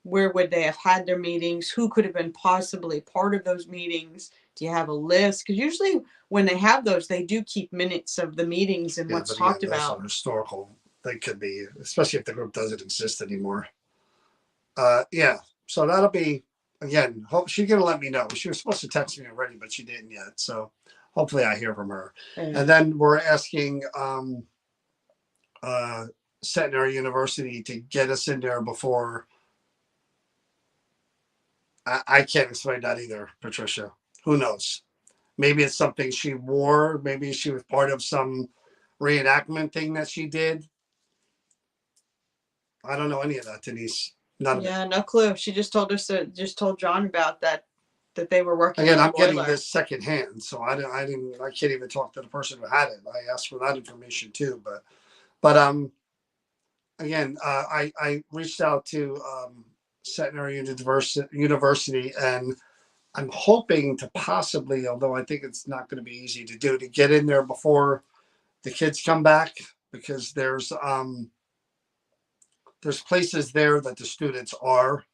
B: where would they have had their meetings? Who could have been possibly part of those meetings? Do you have a list? Because usually when they have those, they do keep minutes of the meetings and what's talked about.
A: Some historical, they could be, especially if the group doesn't exist anymore. Yeah. So that'll be, again, she's going to let me know. She was supposed to text me already, but she didn't yet. So hopefully I hear from her. And then we're asking Centenary University to get us in there before. I can't explain that either, Patricia. Who knows? Maybe it's something she wore. Maybe she was part of some reenactment thing that she did. I don't know any of that, Denise. None of it.
B: No clue. She just told John about that they were working.
A: Again, I'm getting this secondhand, so I can't even talk to the person who had it. I asked for that information too, but again, I reached out to Centenary University, and I'm hoping to possibly, although I think it's not going to be easy to do, to get in there before the kids come back, because there's there's places there that the students are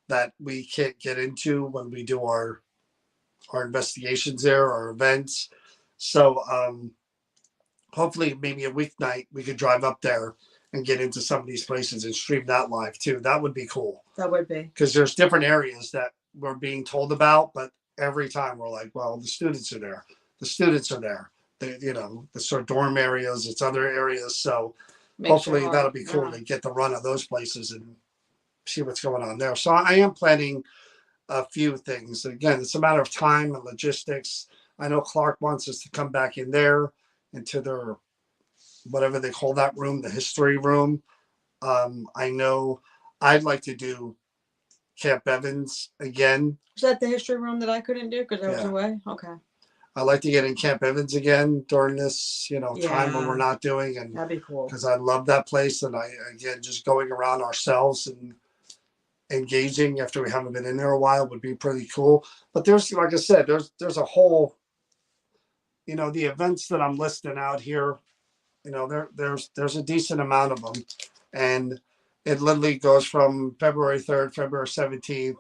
A: that we can't get into when we do our investigations there, our events. So hopefully maybe a weeknight we could drive up there and get into some of these places and stream that live too. That would be cool.
B: That would be.
A: Because there's different areas that we're being told about, but every time we're like, well, the students are there. The students are there. The sort of dorm areas, it's other areas. So hopefully that'll be cool to get the run of those places and see what's going on there. So I am planning a few things. Again, it's a matter of time and logistics. I know Clark wants us to come back in there into their whatever they call that room, the history room. I know I'd like to do Camp Evans again.
B: Was that the history room that I couldn't do because I was away? Okay.
A: I like to get in Camp Evans again during this, time when we're not doing, and
B: that'd be cool
A: because I love that place. And just going around ourselves and engaging after we haven't been in there a while would be pretty cool. But there's, like I said, there's a whole, the events that I'm listing out here, there's a decent amount of them, and it literally goes from February 3rd, February 17th.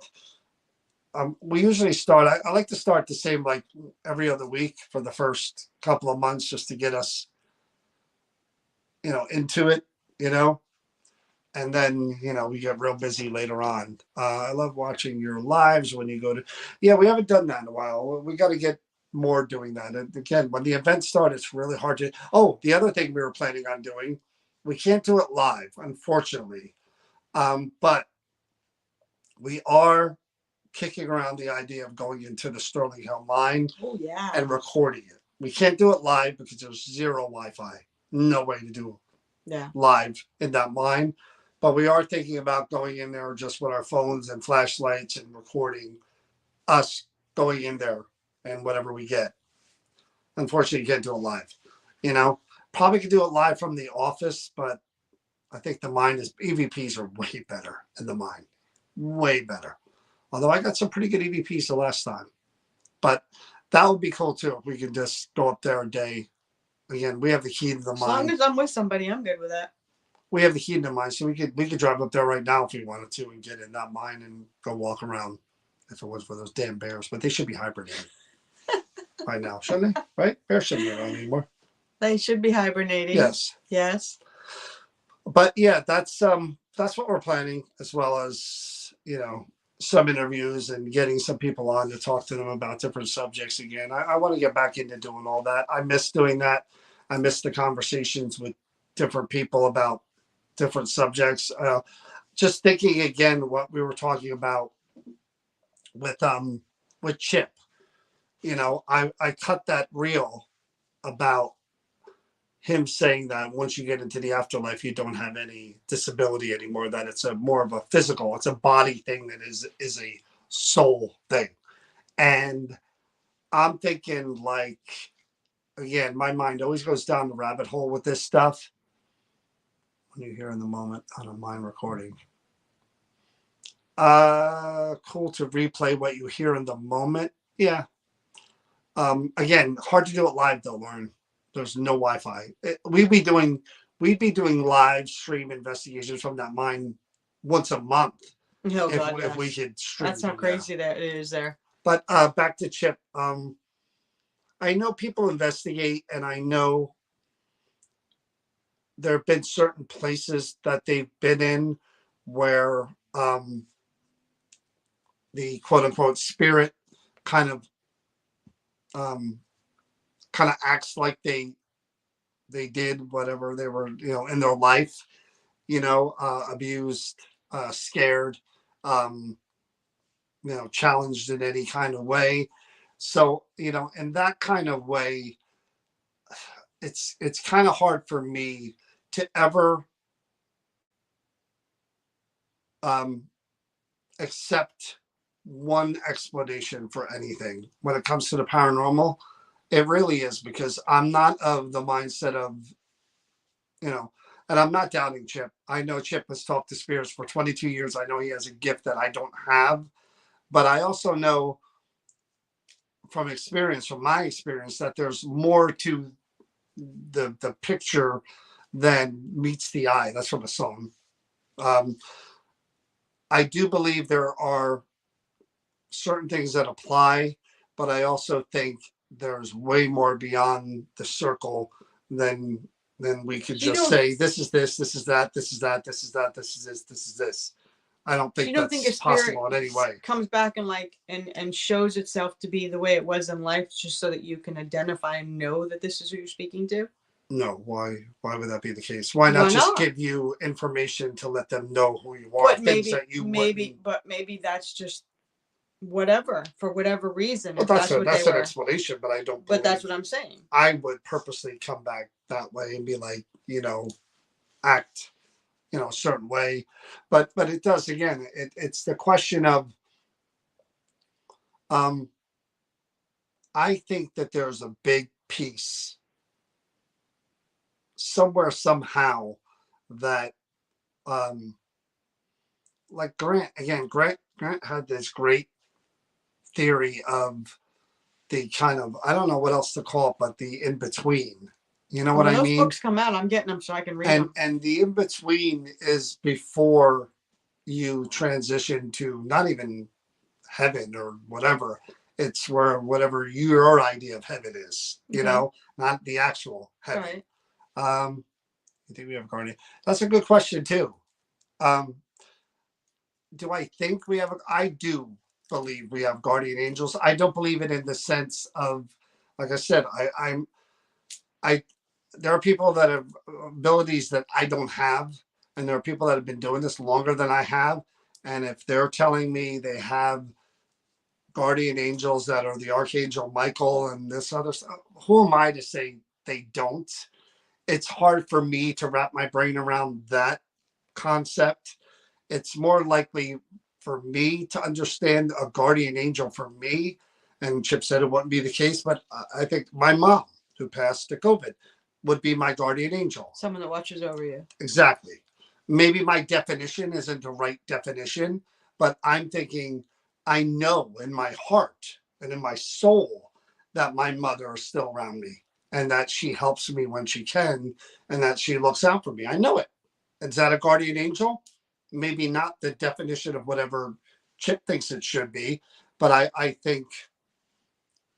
A: We usually start, I like to start the same, like every other week for the first couple of months, just to get us, into it, and then, we get real busy later on. I love watching your lives when you go to, we haven't done that in a while. We got to get more doing that. And again, when the events start, it's really hard to, the other thing we were planning on doing, we can't do it live, unfortunately. But we are kicking around the idea of going into the Sterling Hill mine and recording it. We can't do it live because there's zero Wi-Fi. No way to do live in that mine. But we are thinking about going in there just with our phones and flashlights and recording us going in there and whatever we get. Unfortunately, you can't do it live. Probably could do it live from the office, but I think the mine EVPs are way better in the mine. Way better. Although I got some pretty good EVPs the last time. But that would be cool too if we could just go up there a day. Again, we have the key to the mine.
B: As long as I'm with somebody, I'm good with that.
A: We have the key to the mine, so we could drive up there right now if we wanted to and get in that mine and go walk around if it was for those damn bears. But they should be hibernating right now, shouldn't they? Right? Bears shouldn't be around anymore.
B: They should be hibernating.
A: Yes.
B: Yes.
A: But that's what we're planning, as well as, some interviews and getting some people on to talk to them about different subjects again. I want to get back into doing all that. I miss doing that. I miss the conversations with different people about different subjects. Just thinking again what we were talking about with Chip. I cut that reel about him saying that once you get into the afterlife, you don't have any disability anymore, that it's more of a physical, it's a body thing that is a soul thing. And I'm thinking, like, again, my mind always goes down the rabbit hole with this stuff. When you hear in the moment on a mind recording. Cool to replay what you hear in the moment. Yeah. Again, hard to do it live though, Lauren. There's no Wi-Fi. We'd be doing live stream investigations from that mine once a month.
B: Oh, God,
A: if we could stream.
B: That's how crazy that it is there.
A: But back to Chip. I know people investigate, and I know there have been certain places that they've been in where the quote unquote spirit kind of acts like they did whatever they were, in their life, abused, scared, challenged in any kind of way. So, in that kind of way, it's kind of hard for me to ever accept one explanation for anything when it comes to the paranormal. It really is, because I'm not of the mindset of, and I'm not doubting Chip. I know Chip has talked to spirits for 22 years. I know he has a gift that I don't have, but I also know from my experience, that there's more to the picture than meets the eye. That's from a song. Um, I do believe there are certain things that apply, but I also think there's way more beyond the circle than we could
B: So you
A: just
B: don't
A: say this is this, this is that, this is that, this is that, this is this, this is this. I don't
B: so
A: think
B: you don't think
A: that's
B: a spirit
A: possible in any way.
B: comes back and like and shows itself to be the way it was in life, just so that you can identify and know that this is who you're speaking to?
A: No, why would that be the case? Why not
B: Why
A: just
B: not?
A: give you information to let them know who you are,
B: But
A: things that you wouldn't.
B: but maybe that's just whatever, for whatever reason,
A: But
B: if that's what they
A: that's an
B: were.
A: explanation, but I don't
B: But that's
A: believe
B: what I'm saying.
A: I would purposely come back that way and be like, act, a certain way. But it does, again, it's the question of, um I think that there's a big piece somewhere somehow that, um like Grant had this great theory of the kind of, I don't know what else to call it, but the in between. You know
B: Well,
A: what
B: when
A: I
B: those
A: mean?
B: books come out, I'm getting them so I can read
A: And
B: them.
A: the in between is before you transition to not even heaven or whatever. It's where whatever your idea of heaven is,
B: Okay.
A: not the actual heaven.
B: Right.
A: I think we have a guardian. That's a good question too. Um, do I think we have? I do believe we have guardian angels. I don't believe it in the sense of, like I said, I. There are people that have abilities that I don't have, and there are people that have been doing this longer than I have. And if they're telling me they have guardian angels that are the archangel Michael and this other stuff, who am I to say they don't? It's hard for me to wrap my brain around that concept. It's more likely for me to understand a guardian angel for me. And Chip said it wouldn't be the case, but I think my mom, who passed to COVID, would be my guardian angel.
B: Someone that watches over you.
A: Exactly. Maybe my definition isn't the right definition, but I'm thinking I know in my heart and in my soul that my mother is still around me and that she helps me when she can and that she looks out for me. I know it. Is that a guardian angel? Maybe not the definition of whatever Chip thinks it should be, but I think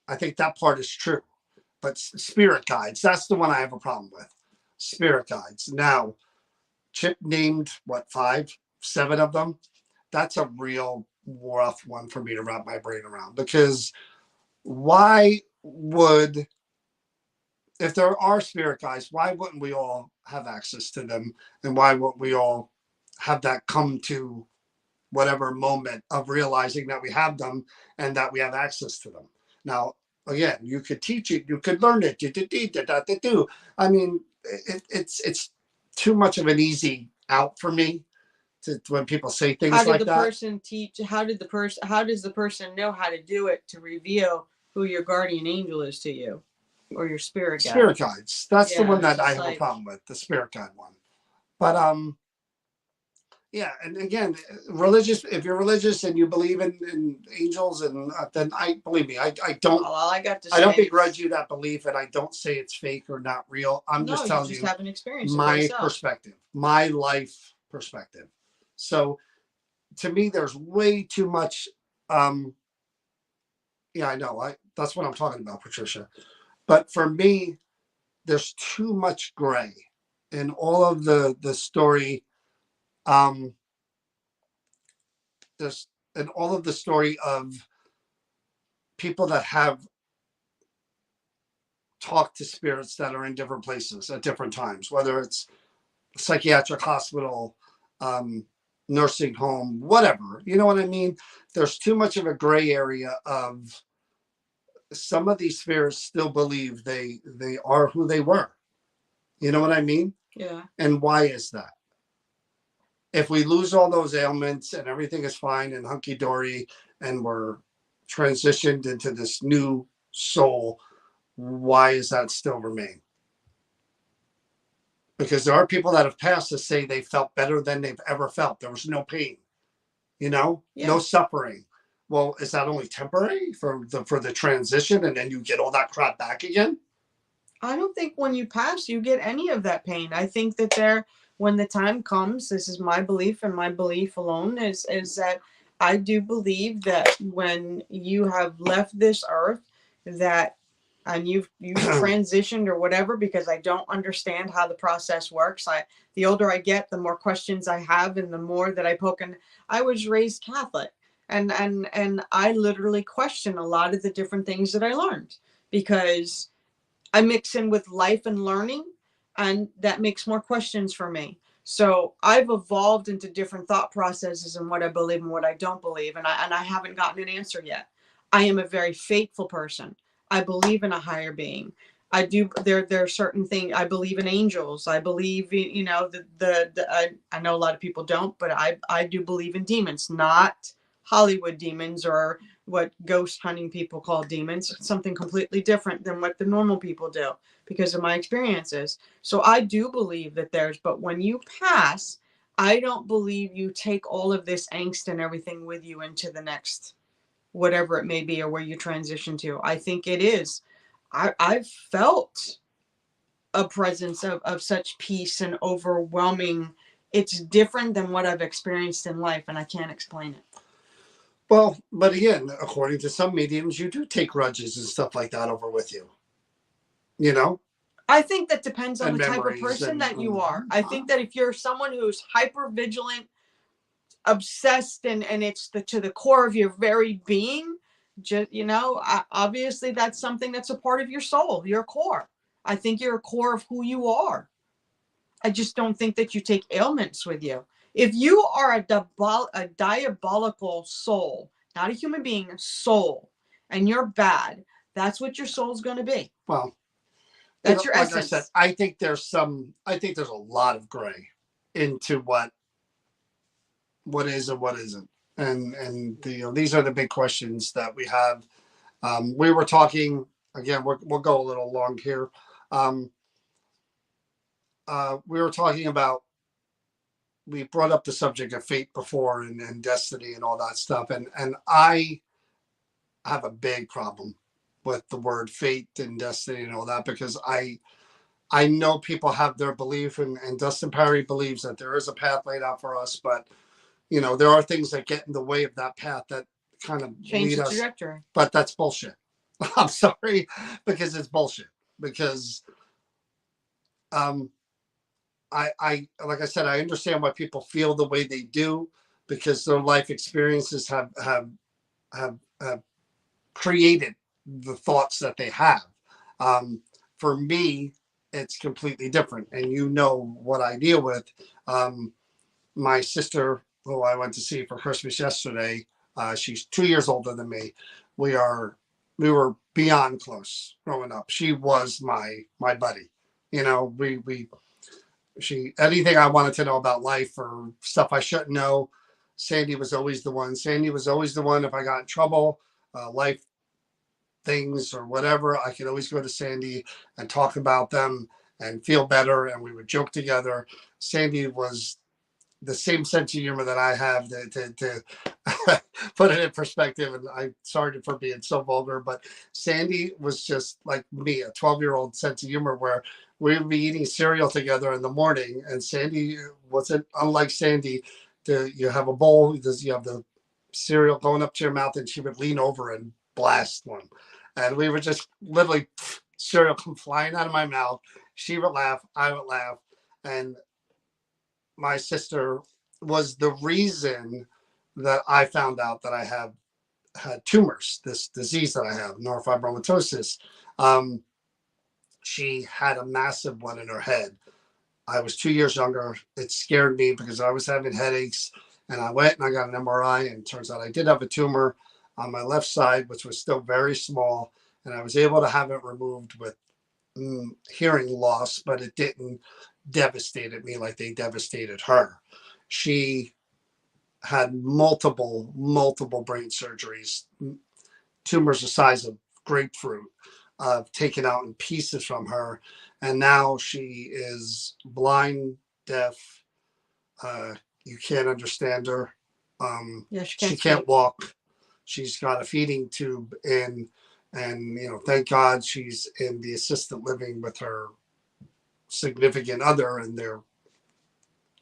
A: that part is true. But spirit guides, that's the one I have a problem with. Spirit guides. Now, Chip named what, 5, 7 of them? That's a real rough one for me to wrap my brain around because why would, if there are spirit guides, why wouldn't we all have access to them? And why wouldn't we all have that come to whatever moment of realizing that we have them and that we have access to them? Now, again, you could teach it, you could learn it. I mean, it's too much of an easy out for me to when people say
B: How
A: things
B: did
A: like
B: the
A: that.
B: person teach? How does the person know how to do it to reveal who your guardian angel is to you, or your spirit guide?
A: Spirit guides. That's the
B: Yeah,
A: one that
B: it's
A: I
B: just
A: have a
B: like
A: problem with, the spirit guide one. But yeah, and again, religious. If you're religious and you believe in angels, and then I believe me, I don't.
B: all I got to
A: I don't
B: say
A: begrudge you that belief, and I don't say it's fake or not real. I'm
B: no,
A: just
B: you
A: telling
B: just
A: you
B: haven't experienced it for
A: my
B: yourself.
A: perspective, my life perspective. So to me, there's way too much. Um, yeah, I know. That's what I'm talking about, Patricia. But for me, there's too much gray in all of the story. Um, there's in all of the story of people that have talked to spirits that are in different places at different times, whether it's a psychiatric hospital, um, nursing home, whatever. You know what I mean? There's too much of a gray area of some of these spirits still believe they are who they were. You know what I mean?
B: Yeah.
A: And why is that? If we lose all those ailments and everything is fine and hunky dory and we're transitioned into this new soul, why is that still remain? Because there are people that have passed to say they felt better than they've ever felt. There was no pain,
B: Yeah.
A: no suffering. Well, is that only temporary for the transition and then you get all that crap back again?
B: I don't think when you pass, you get any of that pain. I think that when the time comes, this is my belief and my belief alone is that I do believe that when you have left this earth, that and you've transitioned or whatever, because I don't understand how the process works. The older I get, the more questions I have, and the more that I poke. And I was raised Catholic, and I literally question a lot of the different things that I learned, because I mix in with life and learning, and that makes more questions for me. So I've evolved into different thought processes and what I believe and what I don't believe, and I haven't gotten an answer yet. I am a very faithful person. I believe in a higher being. I do. There are certain things. I believe in angels. I believe I know a lot of people don't, but I do believe in demons, not Hollywood demons or what ghost hunting people call demons. It's something completely different than what the normal people do because of my experiences. So I do believe that but when you pass, I don't believe you take all of this angst and everything with you into the next, whatever it may be, or where you transition to. I think it is. I've felt a presence of such peace and overwhelming. It's different than what I've experienced in life, and I can't explain it.
A: Well, but again, according to some mediums, you do take grudges and stuff like that over with you. You know?
B: I think that depends on
A: And
B: the type of
A: memories
B: person that you
A: and
B: are. I think that if you're someone who's hyper vigilant, obsessed, and it's to the core of your very being, just obviously that's something that's a part of your soul, your core. I think you're a core of who you are. I just don't think that you take ailments with you. If you are a diabolical soul, not a human being, a soul, and you're bad, that's what your soul's going to be.
A: Well,
B: that's your
A: like
B: essence.
A: I said, I think there's a lot of gray into what is and what isn't. And these are the big questions that we have. We were talking again. We'll go a little long here. Um, we were talking about. We brought up the subject of fate before and destiny and all that stuff, and I have a big problem with the word fate and destiny and all that because I know people have their belief, and Dustin Parry believes that there is a path laid out for us, but there are things that get in the way of that path that kind of
B: change
A: lead
B: the
A: us.
B: trajectory.
A: But that's bullshit. I'm sorry, because it's bullshit. Because I like I said, I understand why people feel the way they do because their life experiences have created the thoughts that they have. For me, it's completely different, and what I deal with. My sister, who I went to see for Christmas yesterday, she's 2 years older than me. We were beyond close growing up. She was my buddy. She anything I wanted to know about life or stuff I shouldn't know. Sandy was always the one. Sandy was always the one. If I got in trouble, life things or whatever, I could always go to Sandy and talk about them and feel better. And we would joke together. Sandy was the same sense of humor that I have to put it in perspective. And I'm sorry for being so vulgar, but Sandy was just like me, a 12-year-old sense of humor where we would be eating cereal together in the morning. And Sandy wasn't unlike Sandy. You have a bowl, you have the cereal going up to your mouth, and she would lean over and blast one. And we would just literally cereal come flying out of my mouth. She would laugh, I would laugh. And my sister was the reason that I found out that I had tumors, this disease that I have, neurofibromatosis. She had a massive one in her head. I was 2 years younger. It scared me because I was having headaches, and I went and I got an MRI, and it turns out I did have a tumor on my left side, which was still very small, and I was able to have it removed with hearing loss, but it didn't devastate me like they devastated her. She had multiple brain surgeries, tumors the size of grapefruit, taken out in pieces from her, and now she is blind, deaf. You can't understand her.
B: Yeah,
A: she can't walk. She's got a feeding tube in, and thank God she's in the assisted living with her significant other, and they're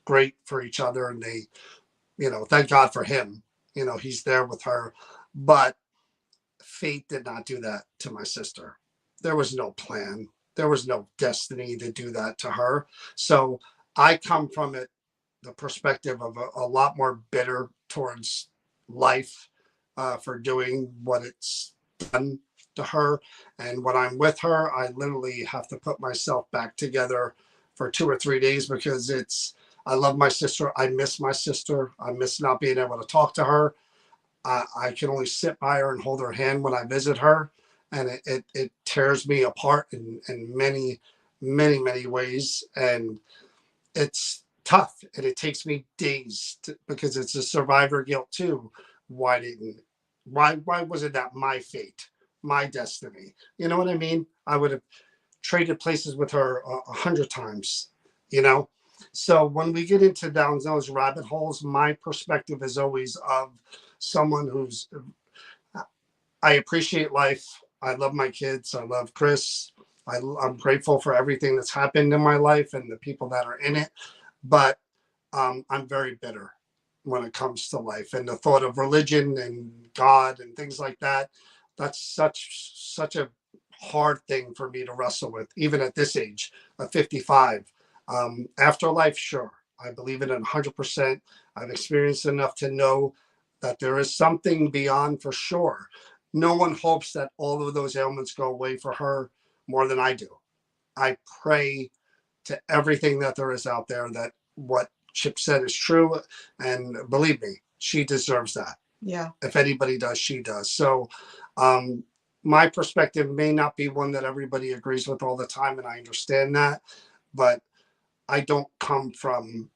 A: great for each other, and they, thank God for him. He's there with her. But fate did not do that to my sister. There was no plan. There was no destiny to do that to her. So I come from it, the perspective of a lot more bitter towards life for doing what it's done to her. And when I'm with her, I literally have to put myself back together for 2 or 3 days because I love my sister. I miss my sister. I miss not being able to talk to her. I can only sit by her and hold her hand when I visit her. And it tears me apart in many, many, many ways. And it's tough. And it takes me days because it's a survivor guilt too. Why wasn't that my fate, my destiny? You know what I mean? I would have traded places with her 100 times, you know? So when we get into down those rabbit holes, my perspective is always of someone I appreciate life. I love my kids. I love Chris. I'm grateful for everything that's happened in my life and the people that are in it. But I'm very bitter when it comes to life and the thought of religion and God and things like that. That's such a hard thing for me to wrestle with, even at this age of 55. Afterlife, sure, I believe in it 100%. I've experienced enough to know that there is something beyond for sure. No one hopes that all of those ailments go away for her more than I do. I pray to everything that there is out there that what Chip said is true. And believe me, she deserves that.
B: Yeah.
A: If anybody does, she does. So my perspective may not be one that everybody agrees with all the time. And I understand that. But I don't come from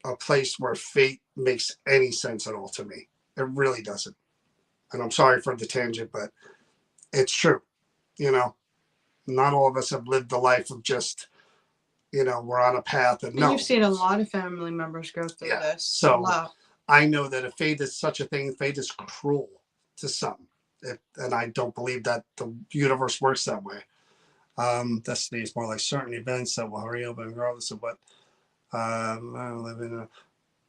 A: a place where fate makes any sense at all to me. It really doesn't. And I'm sorry for the tangent, but it's true. Not all of us have lived the life of just, we're on a path. And no,
B: you've seen a lot of family members go through this.
A: So
B: a lot.
A: I know that if fate is such a thing, fate is cruel to some. And I don't believe that the universe works that way. Destiny is more like certain events that will hurry up regardless of what I live in.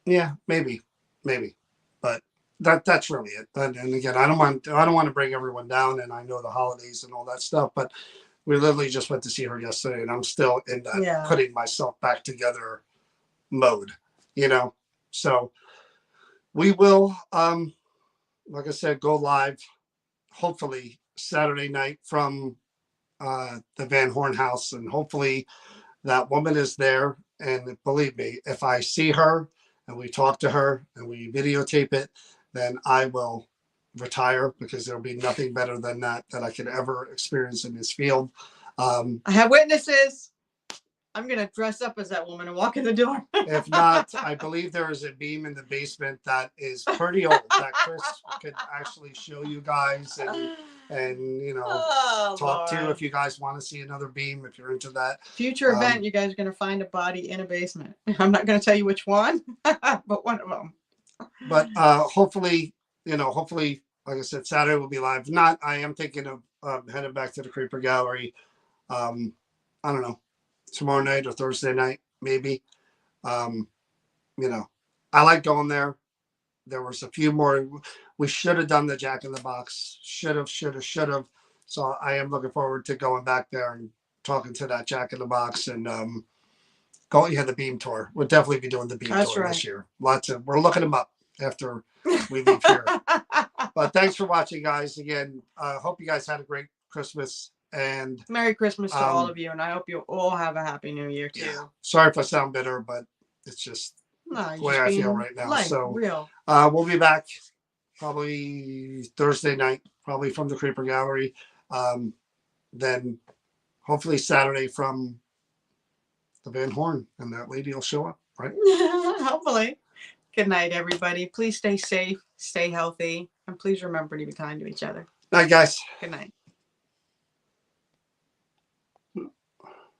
A: Yeah, maybe, but that's really it. And again, I don't want to bring everyone down. And I know the holidays and all that stuff, but we literally just went to see her yesterday, and I'm still in that putting myself back together mode. So we will, like I said, go live hopefully Saturday night from the Van Horn house, and hopefully that woman is there. And believe me, if I see her and we talk to her and we videotape it, then I will retire because there'll be nothing better than that I could ever experience in this field.
B: I have witnesses. I'm going to dress up as that woman and walk in the door.
A: If not, I believe there is a beam in the basement that is pretty old that Chris could actually show you guys and talk to if you guys want to see another beam, if you're into that.
B: Future event, you guys are going to find a body in a basement. I'm not going to tell you which one, but one of them.
A: But hopefully, like I said, Saturday will be live. If not, I am thinking of heading back to the Creeper Gallery. I don't know, tomorrow night or Thursday night, maybe. I like going there. There was a few more. We should have done the Jack in the Box. Should have. So I am looking forward to going back there and talking to that Jack in the Box and the beam tour. We'll definitely be doing the beam tour this year. We're looking them up after we leave here. But thanks for watching, guys. Again, hope you guys had a great Christmas. And
B: Merry Christmas to all of you, and I hope you all have a Happy New Year too. Yeah.
A: Sorry if I sound bitter, but it's just the way I feel right now. We'll be back probably Thursday night, probably from the Creeper Gallery. Then hopefully Saturday from the Van Horn, and that lady will show up, right?
B: Hopefully. Good night, everybody. Please stay safe, stay healthy, and please remember to be kind to each other.
A: Night, guys.
B: Good night.